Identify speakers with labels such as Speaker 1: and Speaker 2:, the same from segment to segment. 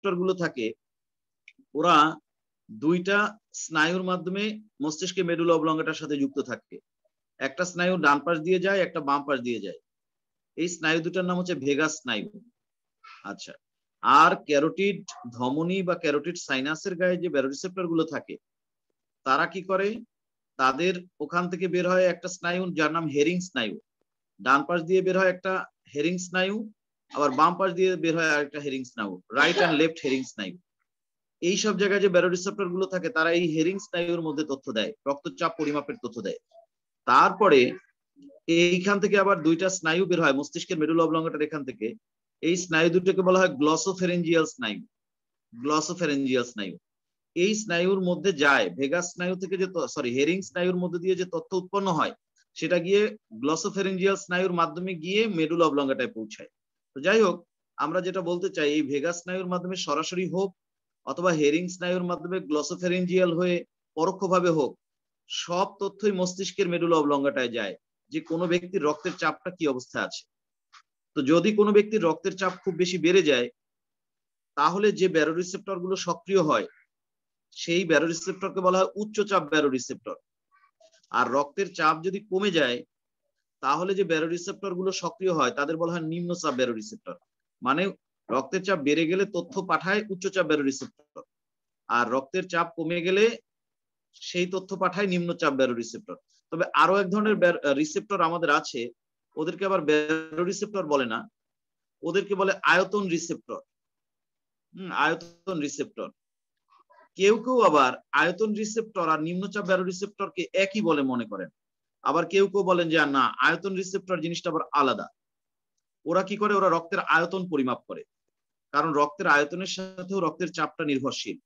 Speaker 1: Receptor গুলো থাকে ওরা দুইটা স্নায়ুর মাধ্যমে মস্তিষ্কের মেডুলা অবলঙ্গাটার সাথে যুক্ত থাকে। একটা স্নায়ু ডান পাশ দিয়ে যায়, একটা বাম পাশ দিয়ে যায়। এই স্নায়ু দুটার নাম হচ্ছে ভেগাস স্নায়ু। আচ্ছা, আর ক্যারোটিড ধমনী বা ক্যারোটিড সাইনাসের গায়ে যে ব্যারোরিসেপ্টর গুলো থাকে তারা কি করে, তাদের ওখান থেকে বের হয় একটা স্নায়ু যার নাম হেরিং স্নায়ু। ডান পাশ দিয়ে বের হয় একটা হেরিং স্নায়ু, আবার বাম পাশ দিয়ে বের হয় আরেকটা হেরিং স্নায়ু, রাইট অ্যান্ড লেফট হেরিং স্নায়ু। এই সব জায়গায় যে ব্যারোরিসেপ্টর গুলো থাকে তারা এই হেরিং স্নায়ুর মধ্যে তথ্য দেয়, রক্তচাপ পরিমাপের তথ্য দেয়। তারপরে এইখান থেকে আবার দুইটা স্নায়ু বের হয় মস্তিষ্কের মেডুলা অবলঙ্গাটার এখান থেকে। এই স্নায়ু দুটোকে বলা হয় গ্লসোফেরেঞ্জিয়াল স্নায়ু। গ্লসোফেরেঞ্জিয়াল স্নায়ু এই স্নায়ুর মধ্যে যায়, ভেগাস স্নায়ু থেকে যে হেরিং স্নায়ুর মধ্যে দিয়ে যে তথ্য উৎপন্ন হয় সেটা গিয়ে গ্লসোফেরেঞ্জিয়াল স্নায়ুর মাধ্যমে গিয়ে মেডুলা অবলঙ্গাটায় পৌঁছায়। তো যাই হোক, আমরা যেটা বলতে চাই, এই ভেগাস স্নায়ুর মাধ্যমে সরাসরি হোক অথবা হেরিং স্নায়ুর মাধ্যমে গ্লসোফেরেঞ্জিয়াল হয়ে পরোক্ষভাবে হোক, সব তথ্যই মস্তিষ্কের মেডুলা অবলঙ্গাটায় যায় যে কোনো ব্যক্তির রক্তের চাপটা কি অবস্থায় আছে। তো যদি কোনো ব্যক্তির রক্তের চাপ খুব বেশি বেড়ে যায় তাহলে যে ব্যারোরিসেপ্টর গুলো সক্রিয় হয় সেই ব্যারোরিসেপ্টরকে বলা হয় উচ্চচাপ ব্যারোরিসেপ্টর। আর রক্তের চাপ যদি কমে যায় তাহলে যে ব্যারোরিসেপ্টর গুলো সক্রিয় হয় তাদের বলা হয় নিম্নচাপ ব্যারোরিসেপ্টর। মানে রক্তের চাপ বেড়ে গেলে তথ্য পাঠায় উচ্চচাপ ব্যারোরিসেপ্টর, আর রক্তের চাপ কমে গেলে সেই তথ্য পাঠায় নিম্নচাপ ব্যারোরিসেপ্টর। তবে আরো এক ধরনের রিসেপ্টর আমাদের আছে, ওদেরকে আবার ব্যারোরিসেপ্টর বলে না, ওদেরকে বলে আয়তন রিসেপ্টর। আয়তন রিসেপ্টর। কেউ কেউ আবার আয়তন রিসেপ্টর আর নিম্নচাপ ব্যারোরিসেপ্টরকে একই বলে মনে করেন। আবার কেউ কেউ বলেন যে না, আয়তন রিসেপ্টর জিনিসটা আবার আলাদা। ওরা কি করে, ওরা রক্তের আয়তন পরিমাপ করে, কারণ রক্তের আয়তনের সাথেও রক্তের চাপটা নির্ভরশীল।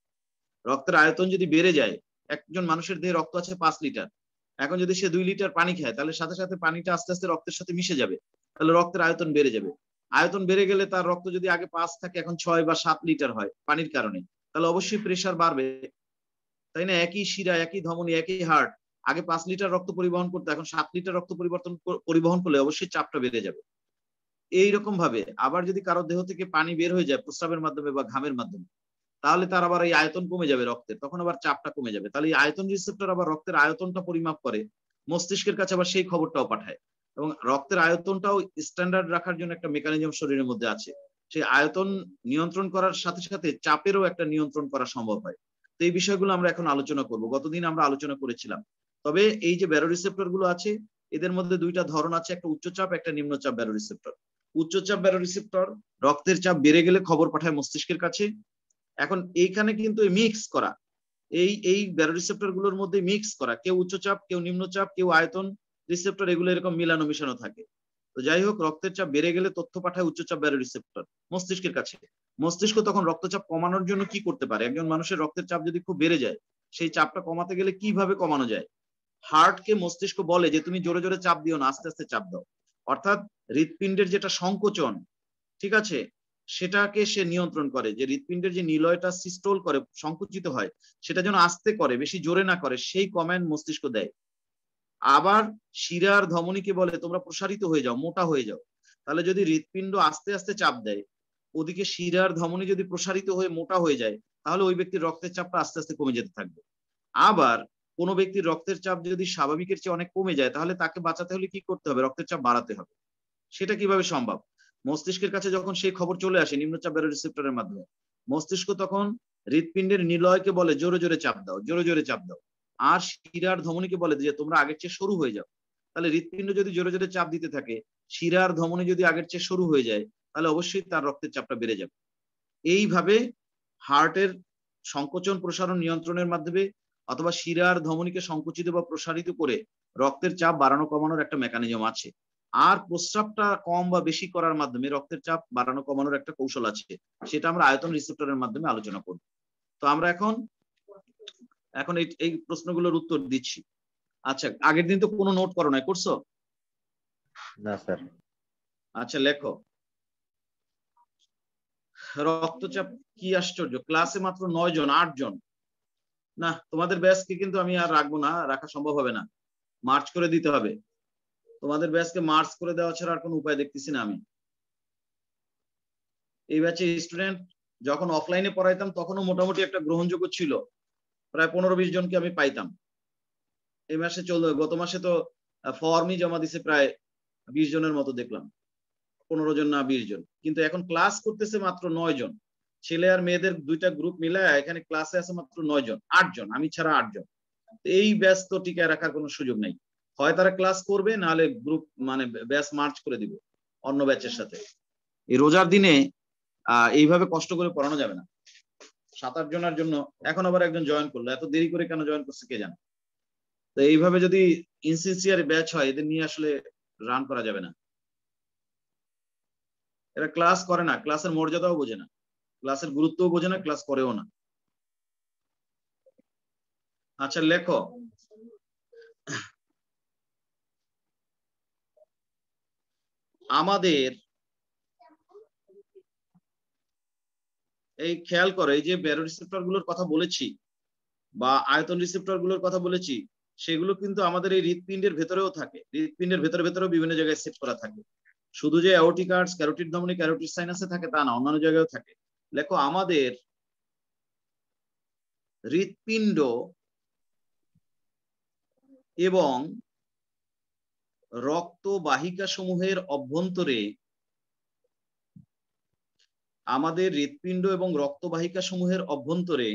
Speaker 1: রক্তের আয়তন যদি বেড়ে যায়, একজন মানুষের দেহে রক্ত আছে 5 লিটার, এখন যদি সে 2 লিটার পানি খায় তাহলে সাথে সাথে পানিটা আস্তে আস্তে রক্তের সাথে মিশে যাবে, তাহলে রক্তের আয়তন বেড়ে যাবে। আয়তন বেড়ে গেলে তার রক্ত যদি আগে 5 থাকে এখন 6 বা 7 লিটার হয় পানির কারণে, তাহলে অবশ্যই প্রেশার বাড়বে, তাই না? একই শিরা, একই ধমনী, একই হার্ট, আগে 5 লিটার রক্ত পরিবহন করতে এখন 7 লিটার রক্ত পরিবহন করলে অবশ্যই চাপটা বেড়ে যাবে। এইরকম ভাবে আবার যদি কারো দেহ থেকে পানি বের হয়ে যায় প্রস্রাবের মাধ্যমে বা ঘামের মাধ্যমে, তাহলে তার আবার এই আয়তন কমে যাবে রক্তের, তখন আবার চাপটা কমে যাবে। তাহলে এই আয়তন রিসেপ্টর আবার রক্তের আয়তনটা পরিমাপ করে, মস্তিষ্কের কাছে আবার সেই খবরটাও পাঠায়। এবং রক্তের আয়তনটাও স্ট্যান্ডার্ড রাখার জন্য একটা মেকানিজম শরীরের মধ্যে আছে। সেই আয়তন নিয়ন্ত্রণ করার সাথে সাথে চাপেরও একটা নিয়ন্ত্রণ করা সম্ভব হয়। তো এই বিষয়গুলো আমরা এখন আলোচনা করব, গতদিন আমরা আলোচনা করেছিলাম। তবে এই যে ব্যারোরিসেপ্টর গুলো আছে এদের মধ্যে দুইটা ধরন আছে, একটা উচ্চচাপ একটা নিম্নচাপ ব্যারোরিসেপ্টর। উচ্চচাপ ব্যারোরিসেপ্টর রক্তের চাপ বেড়ে গেলে খবর পাঠায় মস্তিষ্কের কাছে। এখন এইখানে কিন্তু মিক্স করা, এই ব্যারোরিসেপ্টর গুলোর মধ্যে মিক্স করা, কেউ উচ্চচাপ কেউ নিম্নচাপ কেউ আয়তন রিসেপ্টর, এগুলো এরকম মিলানো মিশানো থাকে। তো যাই হোক, রক্তের চাপ বেড়ে গেলে তথ্য পাঠায় উচ্চচাপ ব্যারোরিসেপ্টর মস্তিষ্কের কাছে। মস্তিষ্ক তখন রক্তচাপ কমানোর জন্য কি করতে পারে, একজন মানুষের রক্তের চাপ যদি খুব বেড়ে যায় সেই চাপটা কমাতে গেলে কিভাবে কমানো যায়। হার্টকে মস্তিষ্ক বলে যে তুমি জোরে জোরে চাপ দিও না, আস্তে আস্তে চাপ দাও। অর্থাৎ হৃৎপিণ্ডের যেটা সংকোচন, ঠিক আছে, সেটাকে সে নিয়ন্ত্রণ করে, যে হৃৎপিণ্ডের যে নিলয়টা সিস্টোল করে সংকুচিত হয় সেটা যেন আস্তে করে, বেশি জোরে না করে, সেই কমান্ড মস্তিষ্ক দেয়। আবার শিরার ধমনীকে বলে তোমরা প্রসারিত হয়ে যাও, মোটা হয়ে যাও। তাহলে যদি হৃৎপিণ্ড আস্তে আস্তে চাপ দেয়, ওদিকে শিরার ধমনী যদি প্রসারিত হয়ে মোটা হয়ে যায়, তাহলে ওই ব্যক্তির রক্তের চাপটা আস্তে আস্তে কমে যেতে থাকবে। আবার কোনো ব্যক্তির রক্তের চাপ যদি স্বাভাবিকের চেয়ে অনেক কমে যায় তাহলে তাকে বাঁচাতে হলে কি করতে হবে, রক্তের চাপ বাড়াতে হবে। সেটা কিভাবে সম্ভব, মস্তিষ্কের কাছে যখন সেই খবর চলে আসে নিম্নচাপ ব্যারোরিসেপ্টরের মাধ্যমে, মস্তিষ্ক তখন হৃৎপিণ্ডের নিলয়কে বলে জোরে জোরে চাপ দাও, জোরে জোরে চাপ দাও। আর শিরার ধমনীকে বলে যে তোমরা আগের চেয়ে সরু হয়ে যাও। তাহলে হৃৎপিণ্ড যদি জোরে জোরে চাপ দিতে থাকে, শিরার ধমনী যদি আগের চেয়ে সরু হয়ে যায়, তাহলে অবশ্যই তার রক্তের চাপটা বেড়ে যাবে। এইভাবে হার্টের সংকোচন প্রসারণ নিয়ন্ত্রণের মাধ্যমে অথবা শিরার ধমনীকে সংকুচিত বা প্রসারিত করে রক্তের চাপ বাড়ানো কমানোর একটা মেকানিজম আছে। আর প্রস্রাবটা কম বা বেশি করার মাধ্যমে রক্তের চাপ বাড়ানো কমানোর একটা কৌশল আছে, সেটা আমরা আয়তন রিসেপ্টরের মাধ্যমে আলোচনা করব। তো আমরা এখন এখন এই প্রশ্নগুলোর উত্তর দিচ্ছি। আচ্ছা, আগের দিন তো কোনো নোট করো নাই, করছো?
Speaker 2: না স্যার।
Speaker 1: আচ্ছা লেখো, রক্তচাপ কি আশ্চর্য, ক্লাসে মাত্র 9 জন 8 জন। না, তোমাদের ব্যাচকে কিন্তু আমি আর রাখবো না, রাখা সম্ভব হবে না, মার্চ করে দিতে হবে। তোমাদের ব্যাচকে মার্চ করে দেওয়া ছাড়া আর কোনো উপায় দেখতেছি না আমি। এই ব্যাচে স্টুডেন্ট যখন অফলাইনে পড়াইতাম তখনও মোটামুটি একটা গ্রহণযোগ্য ছিল, প্রায় 15-20 জনকে আমি পাইতাম। এই মাসে গত মাসে তো ফর্মই জমা দিছে প্রায় 20 জনের মতো দেখলাম, 15 জন না 20 জন। কিন্তু এখন ক্লাস করতেছে মাত্র 9 জন, ছেলে আর মেয়েদের দুইটা গ্রুপ মিলায় এখানে ক্লাসে আছে মাত্র 9 জন, 8 জন, আমি ছাড়া 8 জন। এই ব্যাচ তো টিকায় রাখার কোনো সুযোগ নেই, হয় তারা ক্লাস করবে নাহলে গ্রুপ মানে ব্যাচ মার্চ করে দিবে অন্য ব্যাচের সাথে। এই রোজার দিনে এইভাবে কষ্ট করে পড়ানো যাবে না। 7-8 জনের জন্য এখন আবার একজন জয়েন করলো, এত দেরি করে কেন জয়েন করছে কে জানে। তো এইভাবে যদি ইনসিনসিয়ার ব্যাচ হয়, এদের নিয়ে আসলে রান করা যাবে না। এরা ক্লাস করে না, ক্লাসের মর্যাদাও বোঝে না, ক্লাসের গুরুত্বও বোঝে না, ক্লাস করেও না। আচ্ছা লেখো, আমাদের এই খেয়াল করে এই যে ব্যারো রিসেপ্টর গুলোর কথা বলেছি বা আয়তন রিসেপ্টর গুলোর কথা বলেছি, সেগুলো কিন্তু আমাদের এই হৃৎপিণ্ডের ভেতরেও থাকে, হৃৎপিণ্ডের ভেতরেও বিভিন্ন জায়গায় সেট করা থাকে। শুধু যে অ্যাওর্টিক আর্চ, ক্যারোটিড ধমনী, ক্যারোটিড সাইনাসে থাকে তা না, অন্যান্য জায়গায়ও থাকে। লেখো, আমাদের হৃৎপিণ্ড এবং রক্তবাহিকা সমূহের অভ্যন্তরে, আমাদের হৃৎপিণ্ড এবং রক্তবাহিকা সমূহের অভ্যন্তরে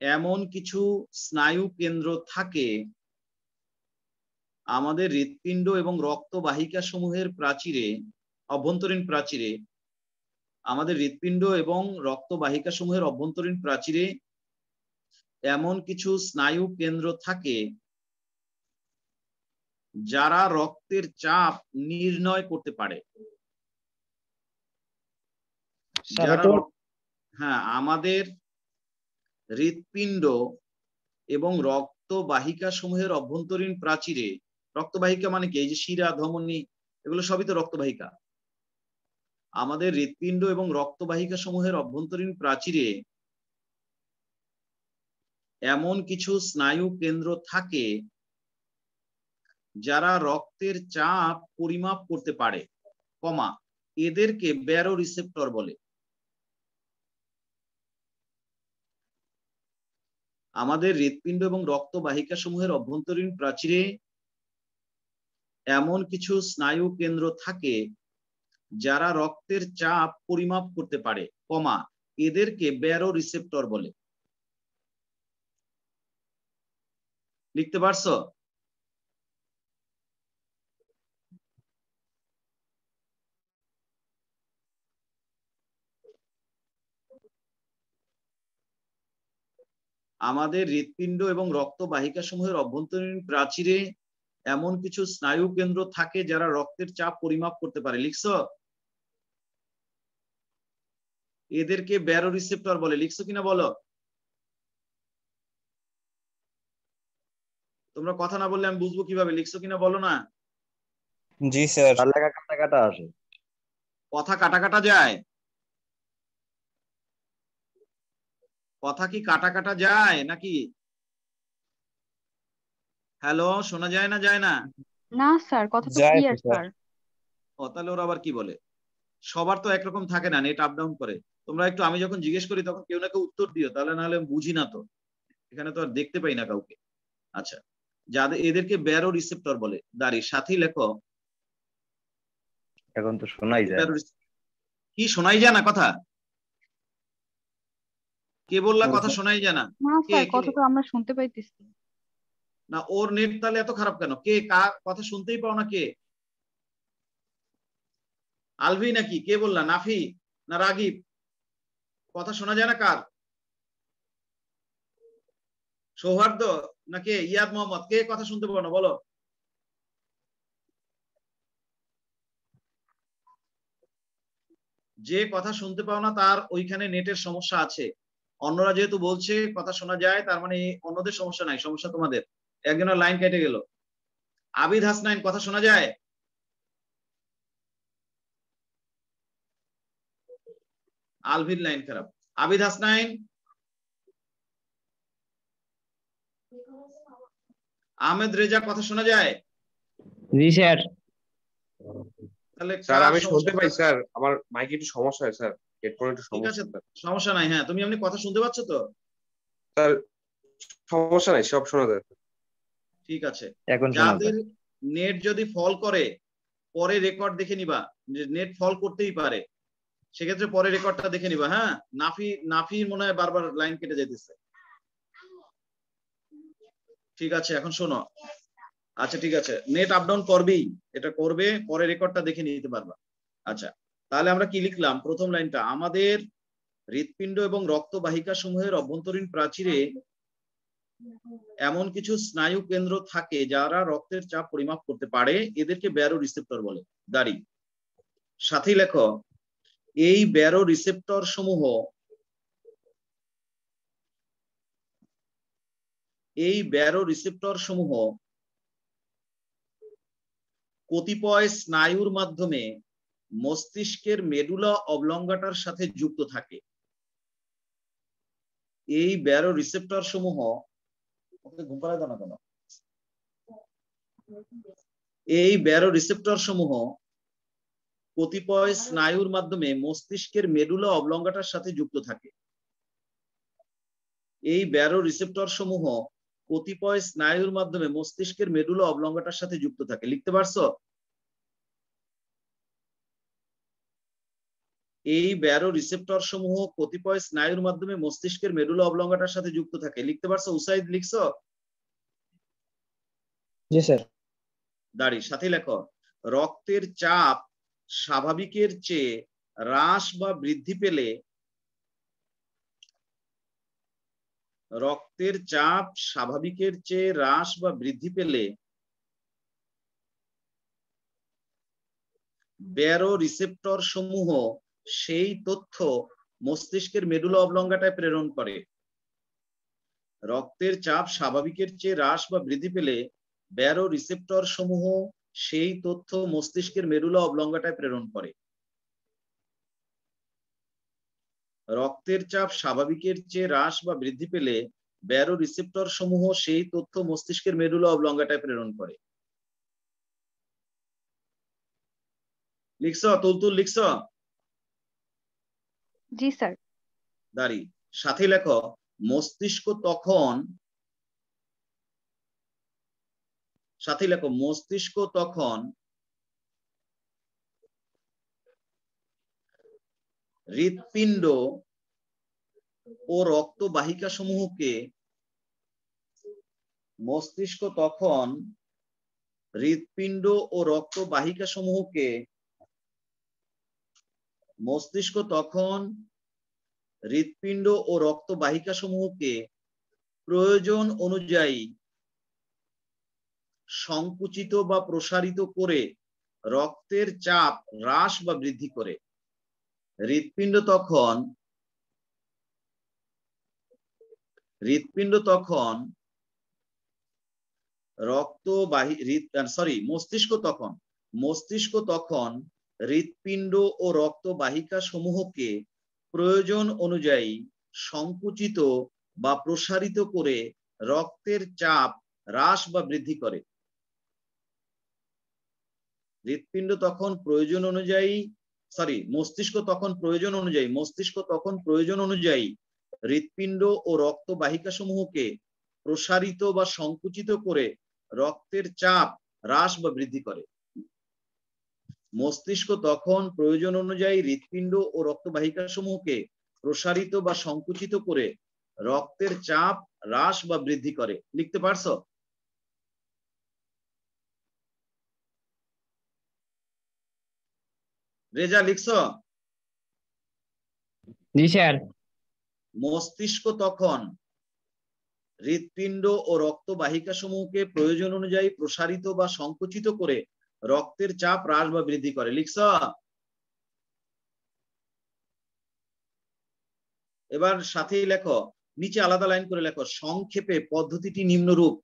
Speaker 1: এমন কিছু স্নায়ু কেন্দ্র থাকে, আমাদের হৃৎপিণ্ড এবং রক্তবাহিকা সমূহের প্রাচীরে, অভ্যন্তরীণ প্রাচীরে, আমাদের হৃৎপিণ্ড এবং রক্তবাহিকা সমূহের অভ্যন্তরীণ প্রাচীরে এমন কিছু স্নায়ু কেন্দ্র থাকে যারা রক্তের চাপ নির্ণয় করতে পারে। হ্যাঁ, আমাদের হৃৎপিণ্ড এবং রক্তবাহিকা সমূহের অভ্যন্তরীণ প্রাচীরে, রক্তবাহিকা মানে কি, এই যে শিরা, ধমনী, এগুলো সবই তো রক্তবাহিকা। আমাদের হৃৎপিণ্ড এবং রক্তবাহিকা সমূহের অভ্যন্তরীণ প্রাচীরে এমন কিছু স্নায়ু কেন্দ্র থাকে যারা রক্তের চাপ পরিমাপ করতে পারে, কমা, এদেরকে ব্যারো রিসেপ্টর বলে। আমাদের হৃৎপিণ্ড এবং রক্তবাহিকা সমূহের অভ্যন্তরীণ প্রাচীরে এমন কিছু স্নায়ু কেন্দ্র থাকে যারা রক্তের চাপ পরিমাপ করতে পারে, কমা, এদেরকে ব্যারো রিসেপ্টর বলে। লিখতে পারছো? আমাদের হৃৎপিণ্ড এবং রক্তবাহিকা সমূহের অভ্যন্তরীণ প্রাচীরে এমন কিছু স্নায়ু কেন্দ্র থাকে যারা রক্তের চাপ পরিমাপ করতে পারে। লিখছো? এদেরকে ব্যারো রিসেপ্টর বলে। লিখছো কিনা বলো? তোমরা কথা না বললে আমি বুঝবো কিভাবে? লিখছো কিনা বলো না।
Speaker 3: জি স্যার।
Speaker 2: লেখা কাটা কাটা আছে,
Speaker 1: কথা কাটা কাটা যায়? কথা কি কাটা কাটা যায় নাকি? হ্যালো, শোনা যায় না? যায় না?
Speaker 4: না স্যার, কথা তো
Speaker 3: যায়
Speaker 4: ক্লিয়ার
Speaker 3: তো স্যার।
Speaker 4: স্যার।
Speaker 1: ও, তাহলে ওরা আবার কি বলে? সবার তো একরকম থাকে না, নেট আপ ডাউন করে। তোমরা একটু, আমি যখন জিজ্ঞেস করি তখন কেউ না কেউ উত্তর দিও, তাহলে নাহলে বুঝি না তো, এখানে তো আর দেখতে পাই না কাউকে। আচ্ছা, যাদের, এদেরকে ব্যারো রিসেপ্টর বলে। দাঁড়িয়ে সাথী লেখো,
Speaker 2: এখন তো শোনাই যায় না।
Speaker 1: কি শোনাই যায় না কথা? কে বললা কথা শোনাই যায় না?
Speaker 4: না
Speaker 1: কে
Speaker 4: স্যার,
Speaker 1: কে?
Speaker 4: কথা তো আমরা শুনতে পাইতেছি।
Speaker 1: না, ওর নেট তাহলে এত খারাপ কেন? কে কার কথা শুনতেই পাও না? কে? আলভি নাকি? কে বললা? নাফি না রাগিব? কথা শোনা যায় না কার? সৌহার্দ্য নাকি ইয়াদ মোহাম্মদ? কে কথা শুনতে পাও না বলো? যে কথা শুনতে পাও না তার ওইখানে নেটের সমস্যা আছে। অন্যরা যেহেতু বলছে কথা শোনা যায়, তার মানে অন্যদের সমস্যা নাই, সমস্যা তোমাদের। একজনের লাইন কেটে গেল। আবিদ হাসনাইন, কথা শোনা যায়? আলভির লাইন খারাপ। আবিদ হাসনাইন, আহমেদ রেজা, কথা শোনা যায়?
Speaker 3: জি স্যার।
Speaker 1: তাহলে
Speaker 5: স্যার
Speaker 1: কার
Speaker 5: আমি শুনতে
Speaker 1: সমস্যা?
Speaker 5: পাই স্যার, আমার মাইকে একটু সমস্যা হয় স্যার, হেডফোনে একটু
Speaker 1: ঠিক আছে,
Speaker 5: সমস্যা।
Speaker 1: সমস্যা নাই। হ্যাঁ, তুমি এমনি কথা শুনতে পাচ্ছ তো?
Speaker 5: স্যার সমস্যা নাই, সব শোনা যায়।
Speaker 1: ঠিক আছে।
Speaker 2: এখন শোনা
Speaker 1: যাদের
Speaker 2: যায়।
Speaker 1: নেট যদি ফল করে পরে রেকর্ড দেখে নিবা, যে নেট ফল করতেই পারে, সেক্ষেত্রে পরে রেকর্ডটা দেখে নিবা। হ্যাঁ, নাফির মনে হয় বারবার লাইন কেটে যেতেছে। ঠিক আছে, এখন শোনো। আচ্ছা ঠিক আছে, নেট আপ ডাউন করবেই, এটা করবে, পরে রেকর্ডটা দেখে নিতে পারবা। আচ্ছা, তাহলে আমরা কি লিখলাম? প্রথম লাইনটা, আমাদের হৃৎপিণ্ড এবং রক্তবাহিকা সমূহের অভ্যন্তরীণ প্রাচীরে এমন কিছু স্নায়ু কেন্দ্র থাকে যারা রক্তের চাপ পরিমাপ করতে পারে, এদেরকে ব্যারো রিসেপ্টর বলে। দাঁড়ি সাথী লেখো, এই ব্যারো রিসেপ্টর সমূহ কতিপয় স্নায়ুর মাধ্যমে মস্তিষ্কের মেডুলা অবলঙ্গাটার সাথে যুক্ত থাকে। এই ব্যারো রিসেপ্টর সমূহ কতিপয় স্নায়ুর মাধ্যমে মস্তিষ্কের মেডুলা অবলঙ্গাটার সাথে যুক্ত থাকে। এই ব্যারো রিসেপ্টর সমূহ কতিপয় স্নায়ুর মাধ্যমে মস্তিষ্কের মেডুলা অবলঙ্গাটার সাথে যুক্ত থাকে। লিখতে পারছো? এই ব্যারো রিসেপ্টর সমূহ কতিপয় স্নায়ুর মাধ্যমে মস্তিষ্কের মেডুলা অবলঙ্গাটার সাথে যুক্ত থাকে। লিখতে পারছো? উসাইদ লিখছো?
Speaker 3: জি স্যার।
Speaker 1: দাঁড়ি সাথে লেখো, রক্তের চাপ স্বাভাবিকের চেয়ে হ্রাস বা বৃদ্ধি পেলে ব্যারো রিসেপ্টর সমূহ সেই তথ্য মস্তিষ্কের মেডুলা অবলঙ্গাটায় প্রেরণ করে। রক্তের চাপ স্বাভাবিকের চেয়ে হ্রাস বা বৃদ্ধি পেলে ব্যারো রিসেপ্টর সমূহ সেই তথ্য মস্তিষ্কের মেডুলা অবলঙ্গাটায় প্রেরণ করে। রক্তের চাপ স্বাভাবিকের চেয়ে হ্রাস বা বৃদ্ধি পেলে ব্যারো রিসেপ্টর সমূহ সেই তথ্য মস্তিষ্কের মেডুলা অবলঙ্গাটায় প্রেরণ করে। লিখছো? তুলতুল লিখছো?
Speaker 4: জি স্যার।
Speaker 1: দাঁড়ি সাথে লেখো, মস্তিষ্ক তখন হৃৎপিণ্ড ও রক্তবাহিকা সমূহকে প্রয়োজন অনুযায়ী সংকুচিত বা প্রসারিত করে রক্তের চাপ হ্রাস বা বৃদ্ধি করে। হৃৎপিণ্ড তখন মস্তিষ্ক তখন হৃৎপিণ্ড ও রক্তবাহিকা সমূহকে প্রয়োজন অনুযায়ী সংকুচিত বা প্রসারিত করে রক্তের চাপ হ্রাস বা বৃদ্ধি করে। মস্তিষ্ক তখন প্রয়োজন অনুযায়ী হৃৎপিণ্ড ও রক্তবাহিকা সমূহকে প্রসারিত বা সংকুচিত করে রক্তের চাপ হ্রাস বা বৃদ্ধি করে। মস্তিষ্ক তখন প্রয়োজন অনুযায়ী হৃৎপিণ্ড ও রক্তবাহিকা সমূহকে প্রসারিত বা সংকুচিত করে রক্তের চাপ হ্রাস বা বৃদ্ধি করে। লিখতে পারছো? রেজা লিখছো?
Speaker 3: জি স্যার।
Speaker 1: মস্তিষ্ক তখন হৃৎপিণ্ড ও রক্তবাহিকা সমূহকে প্রয়োজন অনুযায়ী প্রসারিত বা সংকুচিত করে রক্তের চাপ হ্রাস বা বৃদ্ধি করে। লিখছ? এবার সাথেই লেখো, নিচে আলাদা লাইন করে লেখো, সংক্ষেপে পদ্ধতিটি নিম্নরূপ।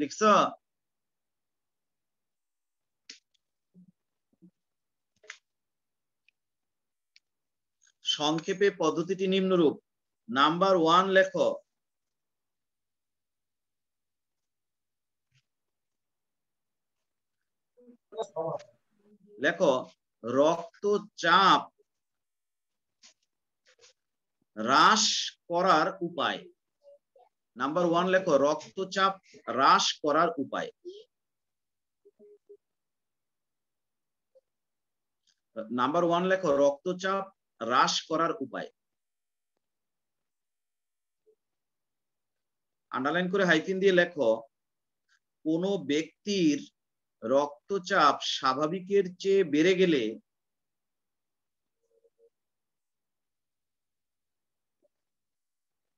Speaker 1: লিখছ? সংক্ষেপে পদ্ধতিটি নিম্নরূপ। নাম্বার 1 লেখো। লেখো রক্তচাপ হ্রাস করার উপায়। নাম্বার 1 লেখো রক্তচাপ হ্রাস করার উপায়। নাম্বার 1 লেখো রক্তচাপ হ্রাস করার উপায়। আন্ডারলাইন করে হাইফেন দিয়ে লেখো কোনো ব্যক্তির রক্তচাপ স্বাভাবিকের চেয়ে বেড়ে গেলে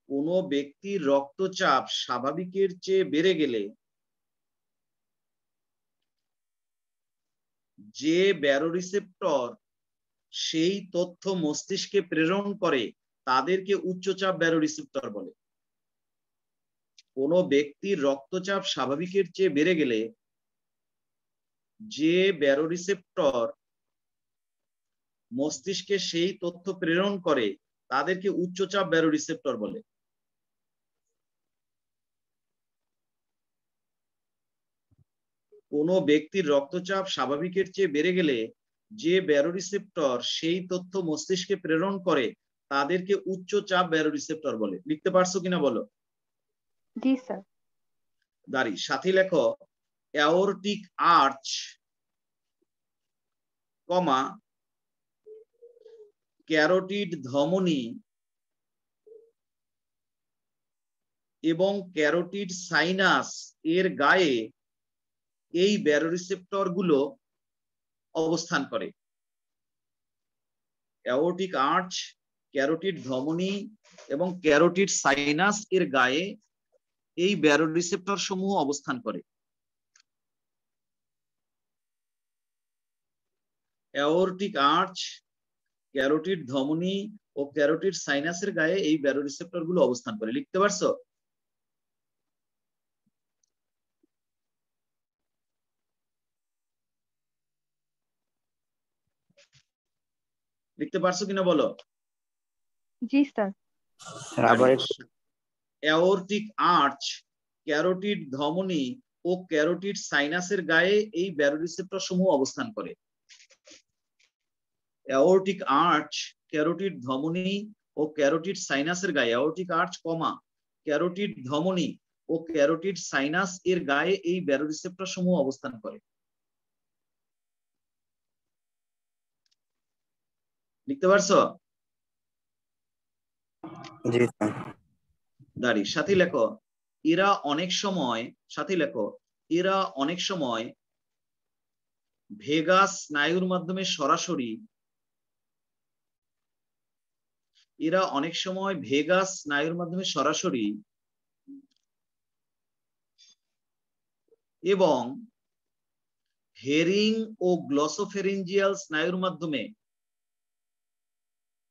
Speaker 1: কোনো ব্যক্তির রক্তচাপ স্বাভাবিকের চেয়ে বেড়ে গেলে যে ব্যারোরিসেপ্টর সেই তথ্য মস্তিষ্কে প্রেরণ করে তাদেরকে উচ্চচাপ ব্যারোরিসেপ্টর বলে। কোনো ব্যক্তির রক্তচাপ স্বাভাবিকের চেয়ে বেড়ে গেলে যে ব্যারোরিসেপ্টর মস্তিষ্কে সেই তথ্য প্রেরণ করে তাদেরকে উচ্চচাপ ব্যারোরিসেপ্টর বলে। কোনো ব্যক্তির রক্তচাপ স্বাভাবিকের চেয়ে বেড়ে গেলে যে ব্যারোরিসেপ্টর সেই তথ্য মস্তিষ্কে প্রেরণ করে তাদেরকে উচ্চচাপ ব্যারোরিসেপ্টর বলে। লিখতে পারছো কিনা বলো?
Speaker 4: জি স্যার।
Speaker 1: দাঁড়ি সাথে লেখো অ্যাওরটিক আর্চ কমা ক্যারোটিড ধমনী এবং ক্যারোটিড সাইনাস এর গায়ে এই ব্যারোরিসেপ্টর গুলো অবস্থান করে। অ্যাওরটিক আর্চ, ক্যারোটিড ধমনী এবং ক্যারোটিড সাইনাস এর গায়ে এই ব্যারোরিসেপ্টর সমূহ অবস্থান করে। অ্যাওরটিক আর্চ, ক্যারোটিড ধমনী ও ক্যারোটিড সাইনাসের গায়ে এই ব্যারোরিসেপ্টর গুলো অবস্থান করে। লিখতে পারছো? লিখতে পারছো কিনা বলো?
Speaker 4: জি স্যার।
Speaker 1: অ্যাওরটিক আর্চ, ক্যারোটিড ধমনী ও ক্যারোটিড সাইনাসের গায়ে এই ব্যারোরিসেপ্টর সমূহ অবস্থান করে। অ্যাওরটিক আর্চ, ক্যারোটিড ধমনী ও ক্যারোটিড সাইনাসের গায়ে, অ্যাওরটিক আর্চ কমা ক্যারোটিড ধমনী ও ক্যারোটিড সাইনাস এর গায়ে এই ব্যারোরিসেপ্টর সমূহ অবস্থান করে। লিখতে পারছো?
Speaker 3: জি স্যার।
Speaker 1: দাঁড়ি সাথে লেখো এরা অনেক সময়, সাথে লেখো এরা অনেক সময় ভেগাস স্নায়ুর মাধ্যমে সরাসরি, এরা অনেক সময় ভেগাস স্নায়ুর মাধ্যমে সরাসরি এবং হেরিং ও গ্লসোফেরিঞ্জিয়াল স্নায়ুর মাধ্যমে,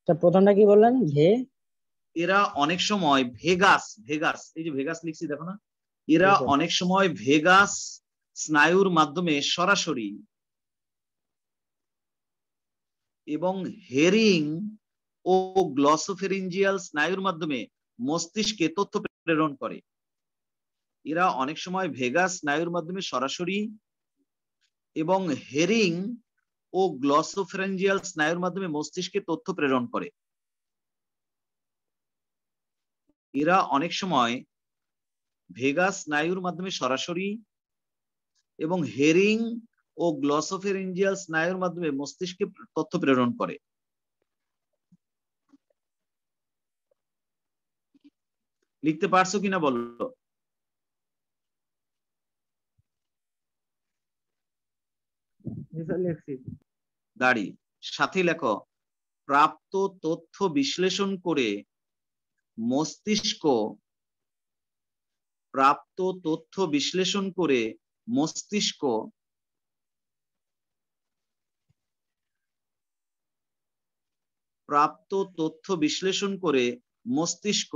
Speaker 6: প্রথমটা কি বললেন?
Speaker 1: এরা অনেক সময় ভেগাস, ভেগাস এই যে ভেগাস লিখছি দেখো না, এরা অনেক সময় ভেগাস স্নায়ুর মাধ্যমে সরাসরি এবং হেরিং ও গ্লসোফেরিঞ্জিয়াল স্নায়ুর মাধ্যমে মস্তিষ্কে তথ্য প্রেরণ করে। এরা অনেক সময় ভেগাস স্নায়ুর মাধ্যমে সরাসরি এবং হেরিং ও গ্লসোফেরিঞ্জিয়াল স্নায়ুর মাধ্যমে মস্তিষ্কে তথ্য প্রেরণ করে। এরা অনেক সময় ভেগাস স্নায়ুর মাধ্যমে সরাসরি এবং হেরিং ও গ্লসোফেরিঞ্জিয়াল স্নায়ুর মাধ্যমে মস্তিষ্কে তথ্য প্রেরণ করে। লিখতে পারছো কিনা বলো? দাঁড়ি সাথে লেখো প্রাপ্ত তথ্য বিশ্লেষণ করে মস্তিষ্ক, প্রাপ্ত তথ্য বিশ্লেষণ করে মস্তিষ্ক প্রাপ্ত তথ্য বিশ্লেষণ করে মস্তিষ্ক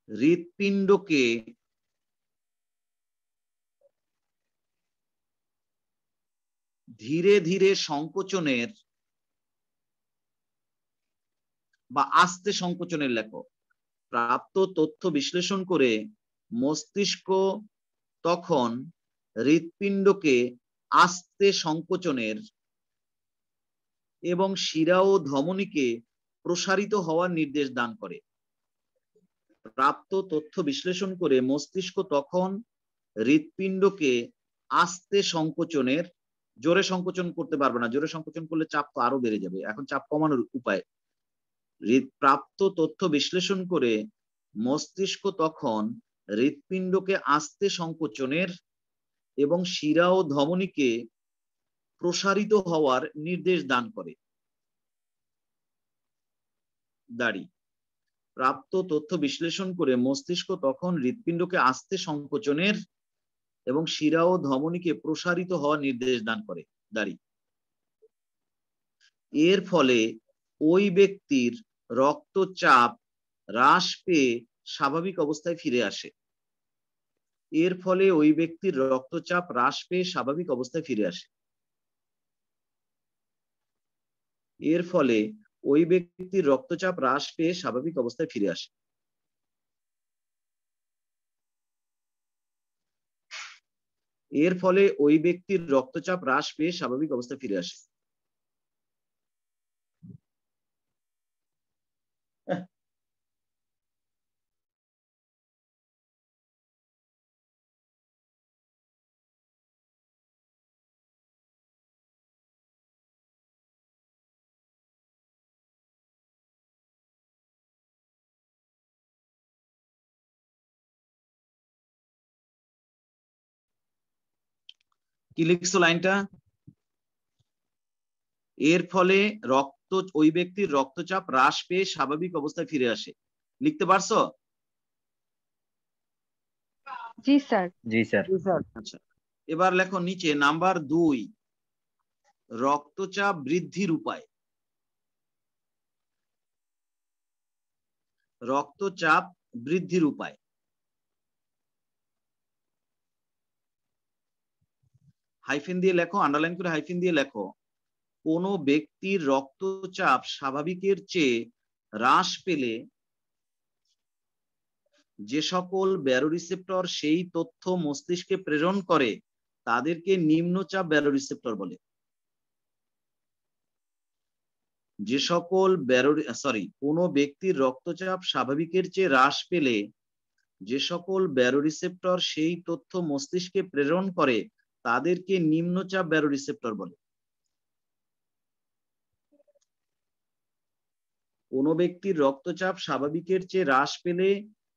Speaker 1: হৃৎপিণ্ডকে ধীরে ধীরে সংকোচনের বা আস্তে সংকোচনের লেখো। প্রাপ্ত তথ্য বিশ্লেষণ করে মস্তিষ্ক তখন হৃৎপিণ্ডকে আস্তে সংকোচনের এবং শিরা ও ধমনীকে প্রসারিত হওয়ার নির্দেশ দান করে। প্রাপ্ত তথ্য বিশ্লেষণ করে মস্তিষ্ক তখন হৃৎপিণ্ডকে আস্তে সংকোচনের, জোরে সংকোচন করতে পারবে না, জোরে সংকোচন করলে চাপ তো আরো বেড়ে যাবে, এখন চাপ কমানোর উপায়। প্রাপ্ত তথ্য বিশ্লেষণ করে মস্তিষ্ক তখন হৃৎপিণ্ডকে আস্তে সংকোচনের এবং শিরা ও ধমনীকে প্রসারিত হওয়ার নির্দেশ দান করে। দাড়ি। প্রাপ্ত তথ্য বিশ্লেষণ করে মস্তিষ্ক তখন হৃৎপিণ্ডকে আস্তে সংকোচনের এবং শিরা ও ধমনীকে প্রসারিত হওয়ার নির্দেশ দান করে। দাড়ি। এর ফলে ওই ব্যক্তির রক্তচাপ হ্রাস পেয়ে স্বাভাবিক অবস্থায় ফিরে আসে। এর ফলে ওই ব্যক্তির রক্তচাপ হ্রাস পেয়ে স্বাভাবিক অবস্থায় ফিরে আসে। এর ফলে ওই ব্যক্তির রক্তচাপ হ্রাস পেয়ে স্বাভাবিক অবস্থায় ফিরে আসে। এর ফলে ওই ব্যক্তির রক্তচাপ হ্রাস পেয়ে স্বাভাবিক অবস্থায় ফিরে আসে। কি লিখছো লাইনটা? এর ফলে ওই ব্যক্তির রক্তচাপ হ্রাস পেয়ে স্বাভাবিক অবস্থায় ফিরে আসে। লিখতে পারছো?
Speaker 4: জি স্যার।
Speaker 2: জি স্যার।
Speaker 1: আচ্ছা, এবার লেখো নিচে নাম্বার 2, রক্তচাপ বৃদ্ধির উপায়। রক্তচাপ বৃদ্ধির উপায়। হাইফেন দিয়ে লেখো, আন্ডারলাইন করে হাইফেন দিয়ে লেখো, কোন ব্যক্তির রক্তচাপ স্বাভাবিকের চেয়ে হ্রাস পেলে যে সকল ব্যারোরিসেপ্টর সেই তথ্য মস্তিষ্কে প্রেরণ করে তাদেরকে নিম্নচাপ ব্যারোরিসেপ্টর বলে। যে সকল কোন ব্যক্তির রক্তচাপ স্বাভাবিকের চেয়ে হ্রাস পেলে যে সকল ব্যারোরিসেপ্টর সেই তথ্য মস্তিষ্কে প্রেরণ করে তাদেরকে নিম্নচাপ ব্যারোরিসেপ্টর বলে। কোন ব্যক্তির রক্তচাপ স্বাভাবিকের চেয়ে হ্রাস পেলে